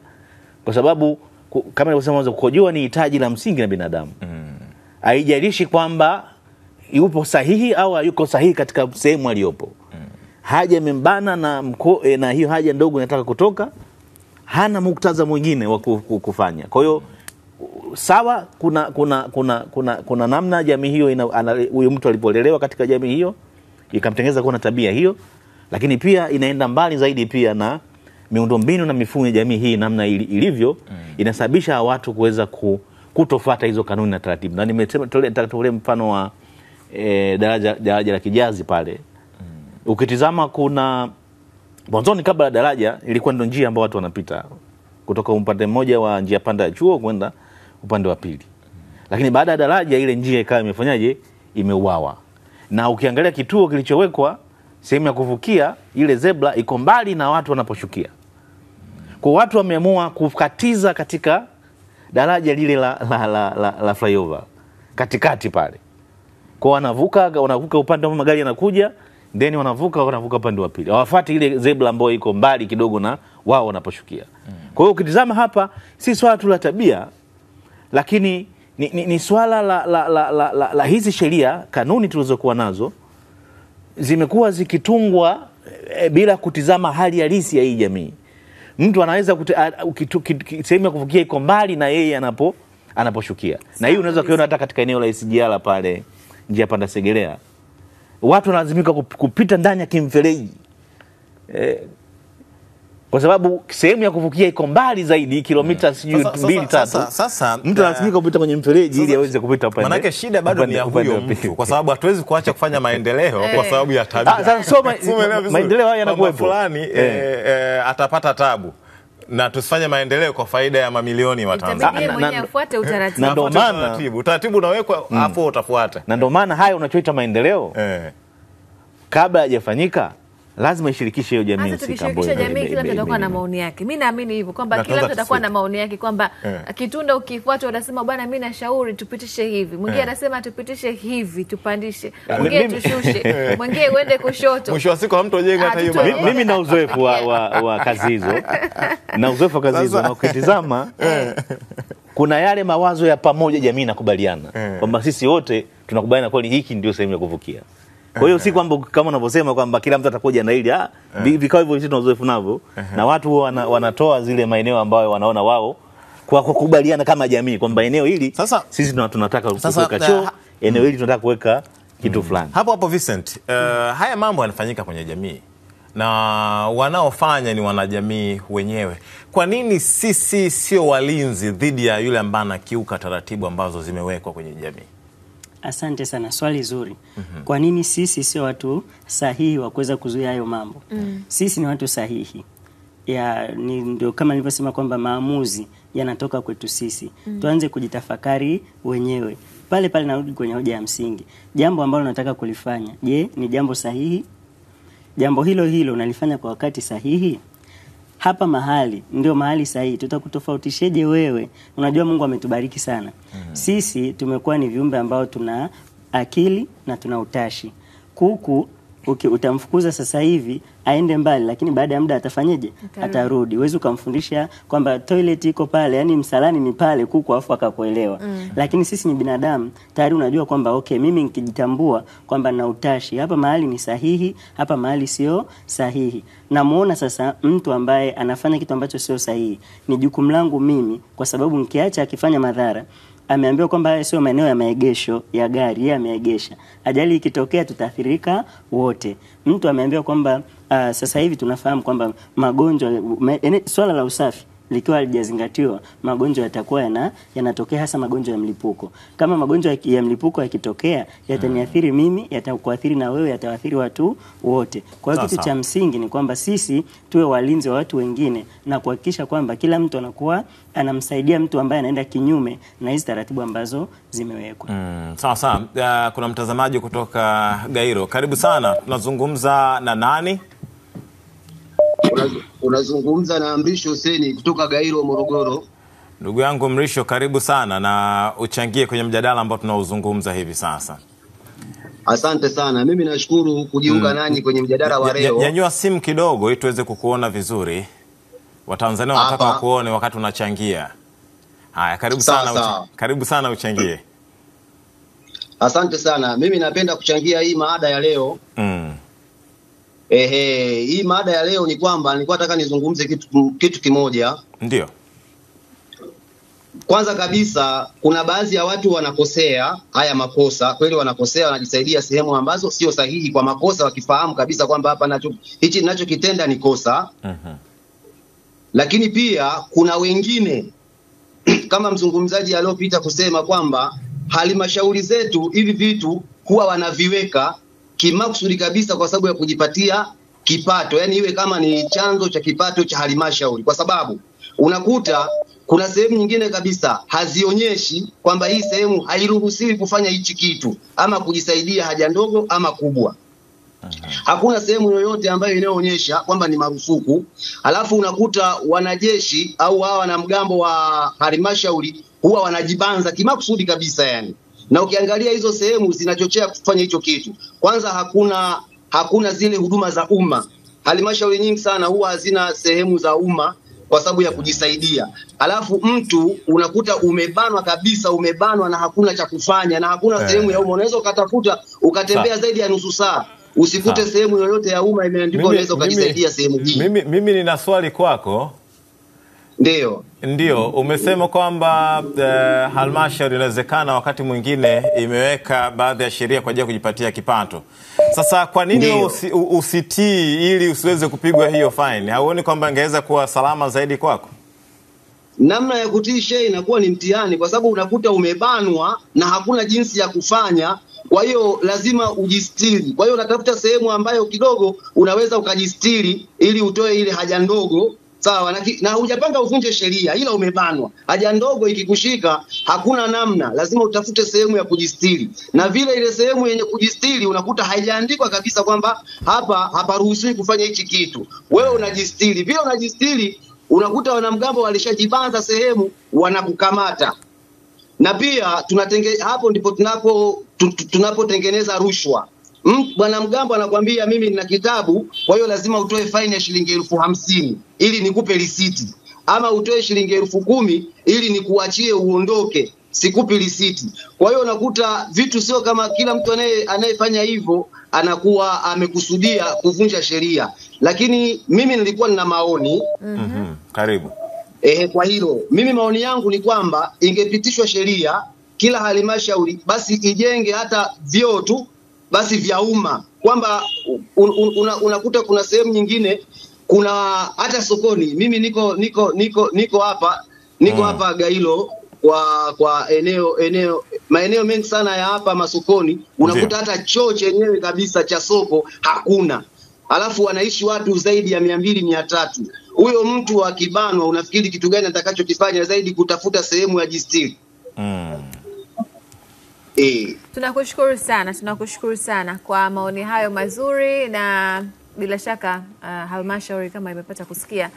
kwa sababu kama nilivyosema mwanzo, kukojoa ni hitaji la msingi la binadamu. Haijalishi kwamba yupo sahihi au hayuko sahihi katika sehemu aliyopo. Haja imembana na hiyo haja ndogo inataka kutoka, hana muktadha mwingine wa kufanya. Kwa hiyo sawa, kuna namna jamii hiyo huyo mtu alipolelewa katika jamii hiyo ikamtengeneza kuwa na tabia hiyo, lakini pia inaenda mbali zaidi pia na miundombinu na mifumo ya jamii hii namna ilivyo inasababisha watu kuweza kutofuata hizo kanuni na taratibu. Na nimesema tolea mfano wa daraja la Kijazi pale. Ukitizama kuna mwanzoni, kabla ya daraja ilikuwa ndio njia ambayo watu wanapita kutoka upande mmoja wa njia panda ya chuo kwenda upande wa pili. Lakini baada ya daraja ile njia ikawa imefanyaje? Imeuawa. Na ukiangalia kituo kilichowekwa, sehemu ya kuvukia ile zebra iko mbali na watu wanaposhukia. Kwa watu wameamua kukatiza katika daraja lile la flyover katikati pale. Kwa wanavuka upande wa magari yanakuja, then wanavuka upande wa pili. Hawafuati ile zebra ambayo iko mbali kidogo na wao wanaposhukia. Kwa hiyo ukitizama hapa, si swala tu la tabia, lakini ni swala la hizi sheria, kanuni tulizokuwa nazo zimekuwa zikitungwa bila kutizama hali halisi ya hii jamii. Mtu anaweza sehemu ya kuvukia iko mbali na yeye anaposhukia. Na hii unaweza kuona hata katika eneo la SGR pale njia panda Segerea. Watu wanalazimika kupita ndani ya kimfereji. Kwa sababu sehemu ya kuvukia iko mbali zaidi, kilomita 2-3. Sasa mtu analazimika kupita kwenye mfereji ili aweze kupita upande. Maana shida bado ni ya huyo mtu, kwa sababu hatuwezi kuacha kufanya maendeleo kwa sababu ya tabia. Sasa maendeleo haya yanakuwepo. Fulani atapata tabu. Na tusifanye maendeleo kwa faida ya mamilioni ya Watanzania. Mwenye afuate utaratibu. Na ndio maana utaratibu unawekwa hapo utafuata. Na ndio maana haya unachoita maendeleo kabla hajafanyika lazima ishirikishe hiyo jamii. Sasa tukishirikisha jamii, kila mtu atakuwa na maoni yake. Mimi naamini hivyo kwamba kila mtu atakuwa na maoni yake, kwamba Kitunda ukifuata unasema bwana mimi nashauri tupitishe hivi. Mwingine anasema tupitishe hivi, tupandishe. Mwingine tushushe. Mwingine uende kushoto. Mwisho wa siku hamtojenga hata hiyo. Mimi na uzoefu wa kazi hizo. Na uzoefu wa kazi hizo, na ukitizama kuna yale mawazo ya pamoja jamii inakubaliana kwamba sisi wote tunakubaliana kweli hiki ndio sehemu ya kuvukia. Kwa hiyo si kwamba kama unavyosema kwamba kila mtu atakuja na hili, vikao hivyo sisi tuna uzoefu navyo, na watu wanatoa zile maeneo ambayo wanaona wao kwa kukubaliana kama jamii kwamba eneo hili sisi tunataka kuweka choo, eneo hili tunataka kuweka kitu fulani. Hapo Vincent, haya mambo yanafanyika kwenye jamii na wanaofanya ni wanajamii wenyewe. Kwa nini sisi sio walinzi dhidi ya yule ambaye anakiuka taratibu ambazo zimewekwa kwenye jamii? Asante sana, swali zuri. Kwa nini sisi sio watu sahihi wa kuweza kuzuia hayo mambo? Sisi ni watu sahihi. Ndio kama nilivyosema kwamba maamuzi yanatoka kwetu sisi. Tuanze kujitafakari wenyewe. Pale narudi kwenye hoja ya msingi. Jambo ambalo nataka kulifanya, je, ni jambo sahihi? Jambo hilo unalifanya kwa wakati sahihi? Hapa mahali ndio mahali sahihi. Tutakutofautisheje wewe? Unajua Mungu ametubariki sana. Sisi tumekuwa ni viumbe ambao tuna akili na tuna utashi. Kuku utamfukuza sasa hivi aende mbali, lakini baada ya muda atafanyaje? Atarudi. Huwezi ukamfundisha kwamba toilet iko pale, yani msalani ni pale kuku afu akakuelewa. Lakini sisi ni binadamu, tayari unajua kwamba okay, mimi nikijitambua kwamba na utashi, hapa mahali ni sahihi, hapa mahali sio sahihi. Namuona sasa mtu ambaye anafanya kitu ambacho sio sahihi, ni jukumu langu mimi, kwa sababu nikiacha akifanya madhara, ameambiwa kwamba haya sio maeneo ya maegesho ya gari, yeye ameegesha. Ajali ikitokea tutaathirika wote. Mtu ameambiwa kwamba sasa hivi tunafahamu kwamba magonjwa swala la usafi likiwa halijazingatiwa, magonjwa yatakuwa yanatokea, hasa magonjwa ya mlipuko. Kama magonjwa ya mlipuko yakitokea, yataniathiri mimi, yatakuathiri na wewe, yataathiri watu wote. Kwa hiyo kitu cha msingi ni kwamba sisi tuwe walinzi wa watu wengine na kuhakikisha kwamba kila mtu anakuwa anamsaidia mtu ambaye anaenda kinyume na hizo taratibu ambazo zimewekwa. Sawa sawa. Kuna mtazamaji kutoka Gairo. Karibu sana. Tunazungumza na nani? Unazungumza na Mrisho Hussein kutoka Gairo, Morogoro. Ndugu yangu Mrisho, karibu sana na uchangie kwenye mjadala ambao tunauzungumza hivi sasa. Asante sana. Mimi nashukuru kujiunga nanyi kwenye mjadala wa leo. Nyanyua simu kidogo ili tuweze kukuona vizuri. Watanzania wanataka kuone wakati unachangia. Haya, karibu sana. Karibu sana uchangie. Asante sana. Mimi napenda kuchangia hii maada ya leo. Hii mada ya leo ni kwamba nilikuwa nataka nizungumze kitu kimoja. Ndio. Kwanza kabisa, kuna baadhi ya watu wanakosea haya makosa, kweli wanakosea, wanajisaidia sehemu ambazo sio sahihi kwa makosa, wakifahamu kabisa kwamba hapa hichi ninachokitenda ni kosa. Lakini pia kuna wengine kama mzungumzaji aliyopita kusema kwamba halmashauri zetu hivi vitu huwa wanaviweka kimakusudi kabisa kwa sababu ya kujipatia kipato, yani iwe kama ni chanzo cha kipato cha halmashauri, kwa sababu unakuta kuna sehemu nyingine kabisa hazionyeshi kwamba hii sehemu hairuhusiwi kufanya hichi kitu ama kujisaidia haja ndogo ama kubwa. Hakuna sehemu yoyote ambayo inaonyesha kwamba ni marufuku. Alafu unakuta wanajeshi au hawa wanamgambo wa halmashauri huwa wanajibanza kimakusudi kabisa yani. Na ukiangalia hizo sehemu zinachochea kufanya hicho kitu. Kwanza hakuna zile huduma za umma. Halmashauri nyingi sana huwa hazina sehemu za umma kwa sababu ya kujisaidia. Alafu mtu unakuta umebanwa kabisa, umebanwa na hakuna cha kufanya na hakuna sehemu ya umma. Unaweza ukatafuta ukatembea zaidi ya nusu saa usikute sehemu yoyote ya umma imeandikwa unaweza ukajisaidia sehemu hii. Mimi nina swali kwako. Ndio, umesema kwamba halmashauri inawezekana wakati mwingine imeweka baadhi ya sheria kwa ajili ya kujipatia kipato. Sasa kwa nini usitii ili usiweze kupigwa hiyo fine? Hauoni kwamba ingeweza kuwa salama zaidi kwako? Namna ya kutii sheria inakuwa ni mtihani kwa sababu unakuta umebanwa na hakuna jinsi ya kufanya. Kwa hiyo lazima ujistiri. Kwa hiyo unatafuta sehemu ambayo kidogo unaweza ukajistiri ili utoe ile haja ndogo. Sawa, na hujapanga uvunje sheria ila umebanwa. Haja ndogo ikikushika hakuna namna, lazima utafute sehemu ya kujistiri. Na vile ile sehemu yenye kujistiri unakuta haijaandikwa kabisa kwamba hapa haparuhusiwi kufanya hichi kitu. Wewe unajistiri. Vile unajistiri unakuta wanamgambo walishajibanza sehemu wanakukamata. Na pia hapo ndipo tunapotengeneza rushwa. Bwana mgambo anakuambia mimi nina kitabu, kwa hiyo lazima utoe faini ya shilingi 50,000 ili nikupe risiti, ama utoe shilingi 10,000 ili nikuachie uondoke, sikupi risiti. Kwa hiyo unakuta vitu sio kama kila mtu anayefanya hivyo anakuwa amekusudia kuvunja sheria. Lakini mimi nilikuwa nina maoni. Karibu. Kwa hilo mimi maoni yangu ni kwamba ingepitishwa sheria kila halmashauri basi ijenge hata vyoo tu basi vya umma, kwamba unakuta kuna sehemu nyingine, kuna hata sokoni. Mimi niko hapa Gairo kwa maeneo mengi sana ya hapa masokoni, unakuta hata choo chenyewe kabisa cha soko hakuna. Alafu wanaishi watu zaidi ya 200-300. Huyo mtu akibanwa unafikiri kitu gani atakachokifanya zaidi kutafuta sehemu ya jistiri? Tunakushukuru sana kwa maoni hayo mazuri, na bila shaka halmashauri kama imepata kusikia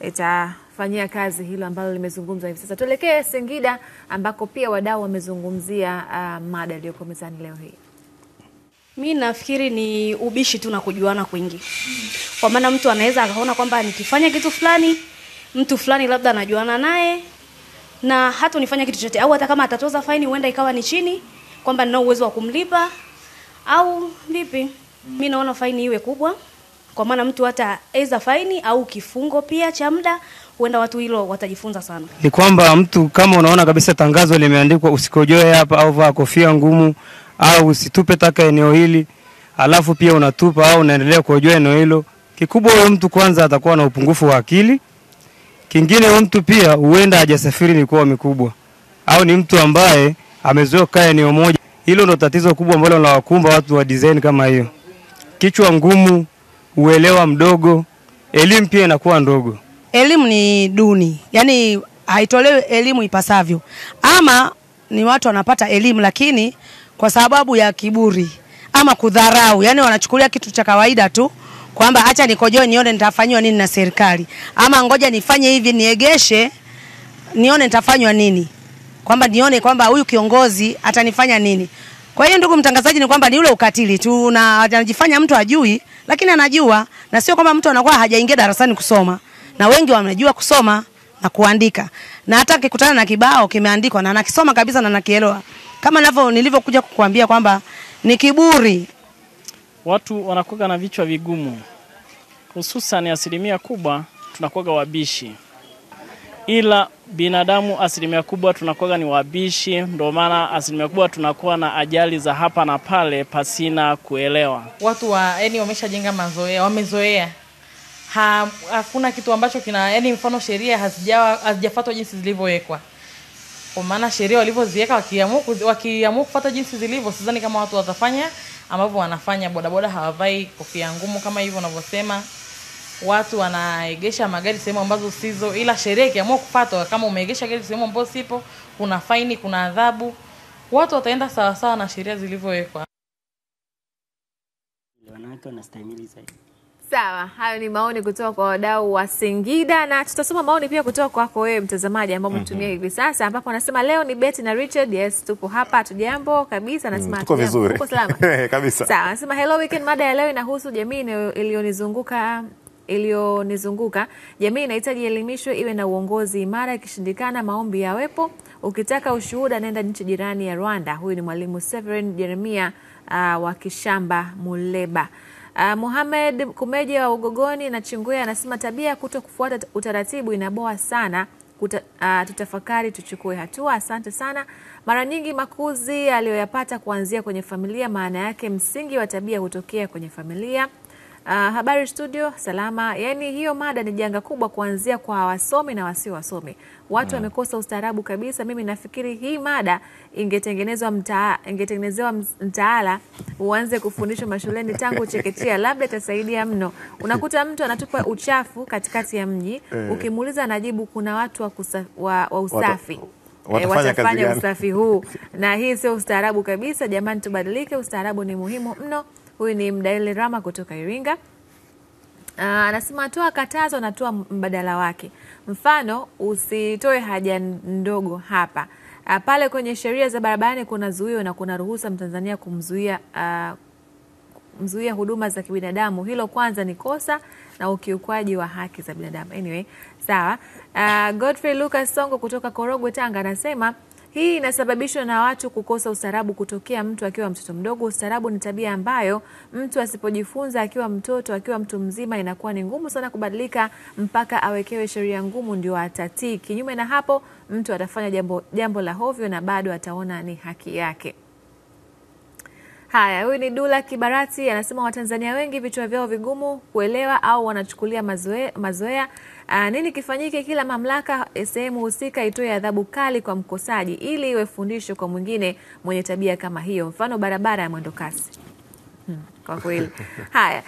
itafanyia kazi hilo ambalo limezungumzwa hivi sasa. Tuelekee Singida ambako pia wadau wamezungumzia mada iliyoko mezani leo hii. Mimi nafikiri ni ubishi tu na kujuana kwingi. Kwa maana mtu anaweza akaona kwamba nikifanya kitu fulani, mtu fulani labda anajuana naye na hata unifanya kitu chochote, au hata kama atatoza faini huenda ikawa ni chini kwamba nina uwezo wa kumlipa au vipi. Mimi naona faini iwe kubwa, kwa maana mtu hata eza faini au kifungo pia cha muda, huenda watu hilo watajifunza sana. Ni kwamba mtu kama unaona kabisa tangazo limeandikwa usikojoe hapa au vaa kofia ngumu au usitupe taka eneo hili, alafu pia unatupa au unaendelea kukojoa eneo hilo, kikubwa huyo mtu kwanza atakuwa na upungufu wa akili. Kingine huyo mtu pia huenda hajasafiri mikoa mikubwa au ni mtu ambaye amezoea kaa eneo moja. Hilo ndo tatizo kubwa ambalo linawakumba watu wa design kama hiyo. Kichwa ngumu, uelewa mdogo, elimu pia inakuwa ndogo. Elimu ni duni, yani haitolewi elimu ipasavyo. Ama ni watu wanapata elimu lakini kwa sababu ya kiburi ama kudharau, yani wanachukulia kitu cha kawaida tu kwamba acha nikojoe nione nitafanywa nini na serikali, ama ngoja nifanye hivi niegeshe nione nitafanywa nini, kwamba nione kwamba huyu kiongozi atanifanya nini. Kwa hiyo ndugu mtangazaji, ni kwamba ni ule ukatili tu na anajifanya mtu ajui, lakini anajua, na sio kwamba mtu anakuwa hajaingia darasani kusoma, na wengi wanajua kusoma na kuandika, na hata akikutana na kibao kimeandikwa na anakisoma kabisa na anakielewa. Kama nilivyokuja kukuambia kwamba ni kiburi. Watu wanakuwa na vichwa vigumu, hususan asilimia kubwa tunakuwa wabishi, ila binadamu asilimia kubwa tunakuwa ni wabishi. Ndio maana asilimia kubwa tunakuwa na ajali za hapa na pale pasina kuelewa. Watu yani wameshajenga mazoea, wamezoea. Hakuna kitu ambacho yani mfano sheria hazijafuatwa jinsi zilivyowekwa. Kwa maana sheria walivyoziweka wakiamua kufuata jinsi zilivyo, sidhani kama watu watafanya ambavyo wanafanya. Bodaboda hawavai kofia ngumu kama hivyo wanavyosema. Watu wanaegesha magari sehemu ambazo sizo, ila sheria ikiamua kufuatwa, kama umeegesha gari sehemu ambazo sipo, kuna faini, kuna adhabu. Watu wataenda sawa sawa na sheria zilivyowekwa. Wanawake wanastahimili zaidi. Sawa, hayo ni maoni kutoka kwa wadau wa Singida, na tutasoma maoni pia kutoka kwako wewe mtazamaji ambao mtumia hivi sasa, ambapo anasema leo ni Betty na Richard. Yes, tupo hapa, tujambo kabisa. Anasema tuko vizuri. Tuko salama. Kabisa. Sawa, anasema hello weekend, mada ya leo inahusu jamii iliyonizunguka. Jamii inahitaji elimishwe, iwe na uongozi imara, ikishindikana maombi yawepo. Ukitaka ushuhuda nenda nchi jirani ya Rwanda. Huyu ni mwalimu Severin Jeremia wa Kishamba Muleba. Mohamed Kumeje wa Ugogoni na Chinguya anasema tabia ya kutokufuata utaratibu inaboa sana. Tutafakari, tuchukue hatua. Asante sana. Mara nyingi makuzi aliyoyapata kuanzia kwenye familia, maana yake msingi wa tabia hutokea kwenye familia. Habari studio, salama. Yani hiyo mada ni janga kubwa, kuanzia kwa wasomi na wasomi. Watu wamekosa ustaarabu kabisa. Mimi nafikiri hii mada ingetengenezewa mtaala uanze kufundishwa mashuleni tangu chekechea, labda itasaidia mno. Unakuta mtu anatupa uchafu katikati ya mji, ukimuuliza anajibu kuna watu wa usafi. Watafanya usafi huu, na hii sio ustaarabu kabisa. Jamani, tubadilike, ustaarabu ni muhimu mno. Huyu ni Mdaile Rama kutoka Iringa. Anasema toa katazo na toa mbadala wake. Mfano, usitoe haja ndogo hapa. Pale kwenye sheria za barabarani kuna zuio na kuna ruhusa Mtanzania kumzuia huduma za kibinadamu. Hilo kwanza ni kosa na ukiukwaji wa haki za binadamu. Anyway, sawa. Godfrey Lucas Songo kutoka Korogwe, Tanga anasema hii inasababishwa na watu kukosa ustaarabu kutokea mtu akiwa mtoto mdogo. Ustaarabu ni tabia ambayo mtu asipojifunza akiwa mtoto, akiwa mtu mzima inakuwa ni ngumu sana kubadilika mpaka awekewe sheria ngumu ndio atatii. Kinyume na hapo mtu atafanya jambo la hovyo na bado ataona ni haki yake. Haya, huyu ni Dula Kibarati anasema Watanzania wengi vichwa vyao vigumu kuelewa au wanachukulia mazoea. Nini kifanyike? Kila mamlaka sehemu husika itoe adhabu kali kwa mkosaji ili iwe fundisho kwa mwingine mwenye tabia kama hiyo. Mfano barabara ya mwendo kasi. Kwa kweli. Haya,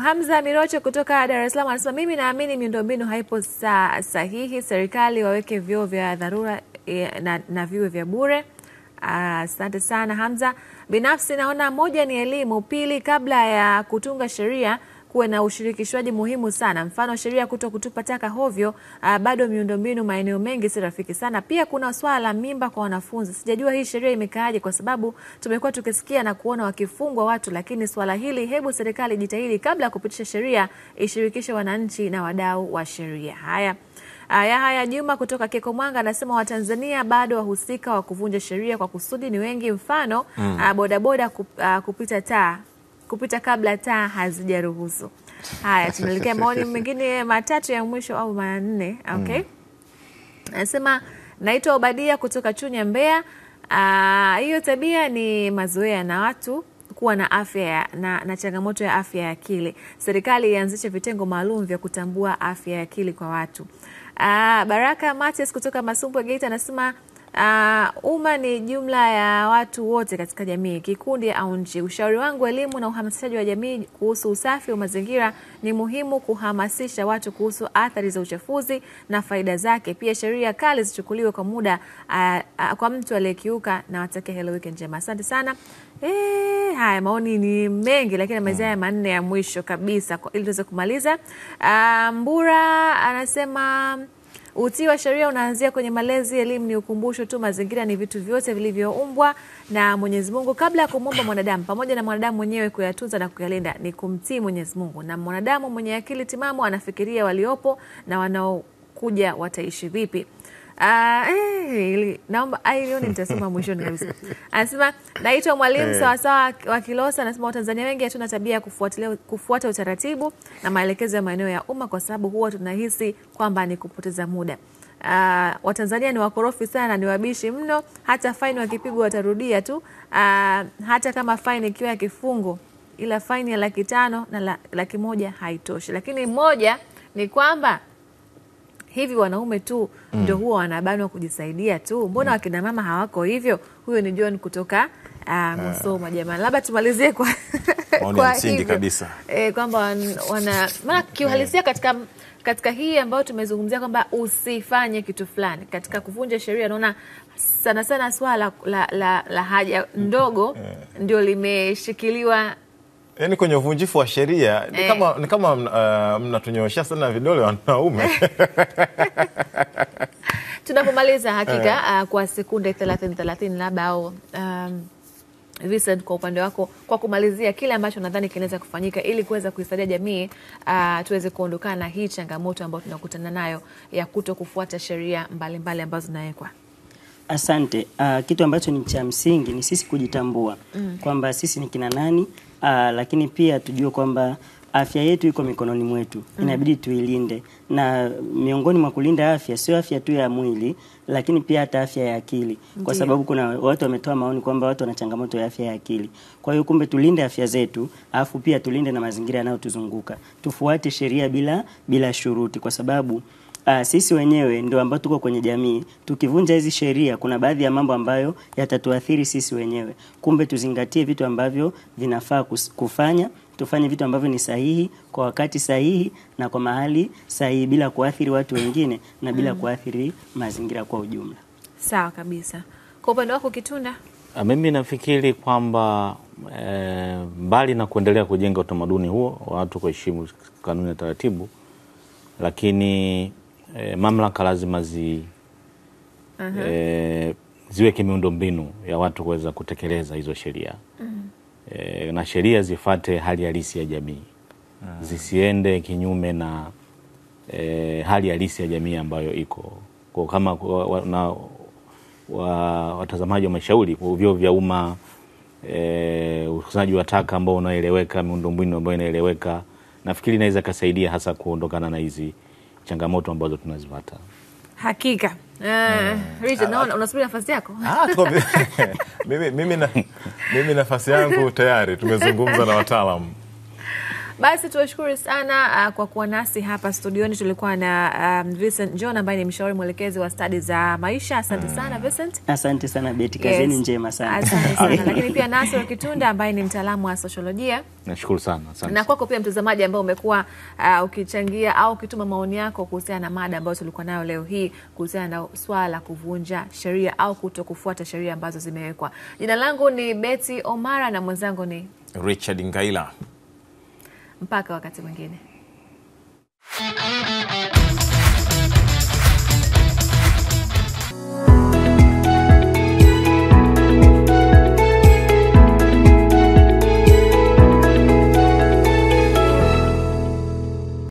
Hamza Mirocho kutoka Dar es Salaam anasema mimi naamini miundombinu haipo sahihi, serikali waweke vyoo vya dharura na viwe vya bure. Asante sana Hamza. Binafsi naona moja ni elimu, pili kabla ya kutunga sheria kuwe na ushirikishwaji muhimu sana. Mfano sheria kuto kutupa taka hovyo, bado miundombinu maeneo mengi si rafiki sana. Pia kuna swala la mimba kwa wanafunzi. Sijajua hii sheria imekaaje, kwa sababu tumekuwa tukisikia na kuona wakifungwa watu, lakini swala hili hebu serikali jitahidi kabla ya kupitisha sheria ishirikishe wananchi na wadau wa sheria. Haya Juma kutoka Keko Mwanga anasema Watanzania bado wahusika wa kuvunja sheria kwa kusudi ni wengi. Mfano bodaboda kupita kabla taa hazijaruhusu. Haya, tunaelekea maoni mengine matatu ya mwisho au manne. Okay. Anasema naitwa Obadia kutoka Chunya Mbeya. Hiyo tabia ni mazoea na watu kuwa na afya na changamoto ya afya ya akili. Serikali ianzishe vitengo maalum vya kutambua afya ya akili kwa watu. Baraka Matias kutoka Masumbwe Geita anasema umma ni jumla ya watu wote katika jamii, kikundi au nchi. Ushauri wangu, elimu na uhamasishaji wa jamii kuhusu usafi wa mazingira ni muhimu, kuhamasisha watu kuhusu athari za uchafuzi na faida zake. Pia sheria kali zichukuliwe kwa muda kwa mtu aliyekiuka, na watakia hello weekend njema. Asante sana. Haya maoni ni mengi, lakini mazaya manne ya mwisho kabisa ili tuweze kumaliza. Mbura anasema utii wa sheria unaanzia kwenye malezi. Elimu ni ukumbusho tu. Mazingira ni vitu vyote vilivyoumbwa na Mwenyezi Mungu. Kabla ya kumuumba mwanadamu, pamoja na mwanadamu mwenyewe kuyatunza na kuyalinda, ni kumtii Mwenyezi Mungu. Na mwanadamu mwenye akili timamu anafikiria waliopo na wanaokuja wataishi vipi. Naomba ilioni nitasema mwishoni kabisa. Anasema naitwa Mwalimu sawasawa wa Kilosa. Anasema Watanzania wengi hatuna tabia ya kufuata utaratibu na maelekezo ya maeneo ya umma, kwa sababu huwa tunahisi kwamba ni kupoteza muda. Watanzania ni wakorofi sana, ni wabishi mno. Hata faini wakipigwa watarudia tu, hata kama faini ikiwa ya kifungo, ila faini ya 500,000 na 100,000 haitoshi. Lakini moja ni kwamba hivi wanaume tu ndio huwa wanabanwa kujisaidia tu. Mbona wakina mama hawako hivyo? Huyo ni John kutoka Musoma. Jamani, labda tumalizie kwa msingi kabisa. Kwamba maana kiuhalisia katika hii ambayo tumezungumzia kwamba usifanye kitu fulani katika kuvunja sheria, naona sana swala la haja ndogo ndio limeshikiliwa. Yaani kwenye uvunjifu wa sheria ni kama mnatunyoosha sana vidole wanaume. Tunapomaliza hakika kwa sekunde 30 labda au Vincent, kwa upande wako, kwa kumalizia kile ambacho nadhani kinaweza kufanyika ili kuweza kuisaidia jamii tuweze kuondokana na hii changamoto ambayo tunakutana nayo ya kuto kufuata sheria mbalimbali ambazo zinawekwa. Asante. Kitu ambacho ni cha msingi ni sisi kujitambua kwamba sisi ni kina nani, lakini pia tujue kwamba afya yetu iko mikononi mwetu. Inabidi tuilinde, na miongoni mwa kulinda afya sio afya tu ya mwili, lakini pia hata afya ya akili. Kwa sababu kuna watu wametoa maoni kwamba watu wana changamoto ya afya ya akili. Kwa hiyo kumbe tulinde afya zetu, alafu pia tulinde na mazingira yanayotuzunguka. Tufuate sheria bila shuruti, kwa sababu sisi wenyewe ndio ambao tuko kwenye jamii. Tukivunja hizi sheria, kuna baadhi ya mambo ambayo yatatuathiri sisi wenyewe. Kumbe tuzingatie vitu ambavyo vinafaa kufanya, tufanye vitu ambavyo ni sahihi kwa wakati sahihi na kwa mahali sahihi, bila kuathiri watu wengine na bila kuathiri mazingira kwa ujumla. Sawa kabisa. Kwa upande wako Kitunda? Mimi nafikiri kwamba mbali na kuendelea kujenga utamaduni huo wa watu kuheshimu kanuni na taratibu, lakini mamlaka lazima ziweke miundombinu ya watu kuweza kutekeleza hizo sheria. Na sheria zifate hali halisi ya jamii. Zisiende kinyume na hali halisi ya jamii ambayo iko. Kwa kama watazamaji wa mashauri, vyoo vya umma, ukusanyaji wa taka ambao unaeleweka, miundombinu ambayo inaeleweka, nafikiri inaweza kusaidia hasa kuondokana na hizi changamoto ambazo tunazipata. Hakika. Richard, naona unasubiri nafasi yako? Mimi nafasi yangu tayari, tumezungumza na wataalamu. Basi tuwashukuru sana kwa kuwa nasi hapa studioni. Tulikuwa na Vincent John ambaye ni mshauri mwelekezi wa stadi za maisha. Asante sana Vincent. Asante sana Betty, kazeni njema sana. Asante sana. Lakini pia Nasor Kitunda ambaye ni mtaalamu wa sosiolojia. Nashukuru sana. Asante. Na kwako pia mtazamaji ambaye umekuwa ukichangia au ukituma maoni yako kuhusiana na mada ambayo tulikuwa nayo leo hii kuhusiana na swala la kuvunja sheria au kutokufuata sheria ambazo zimewekwa. Jina langu ni Betty Omara na mwenzangu ni Richard Ngaila. Mpaka wakati mwingine.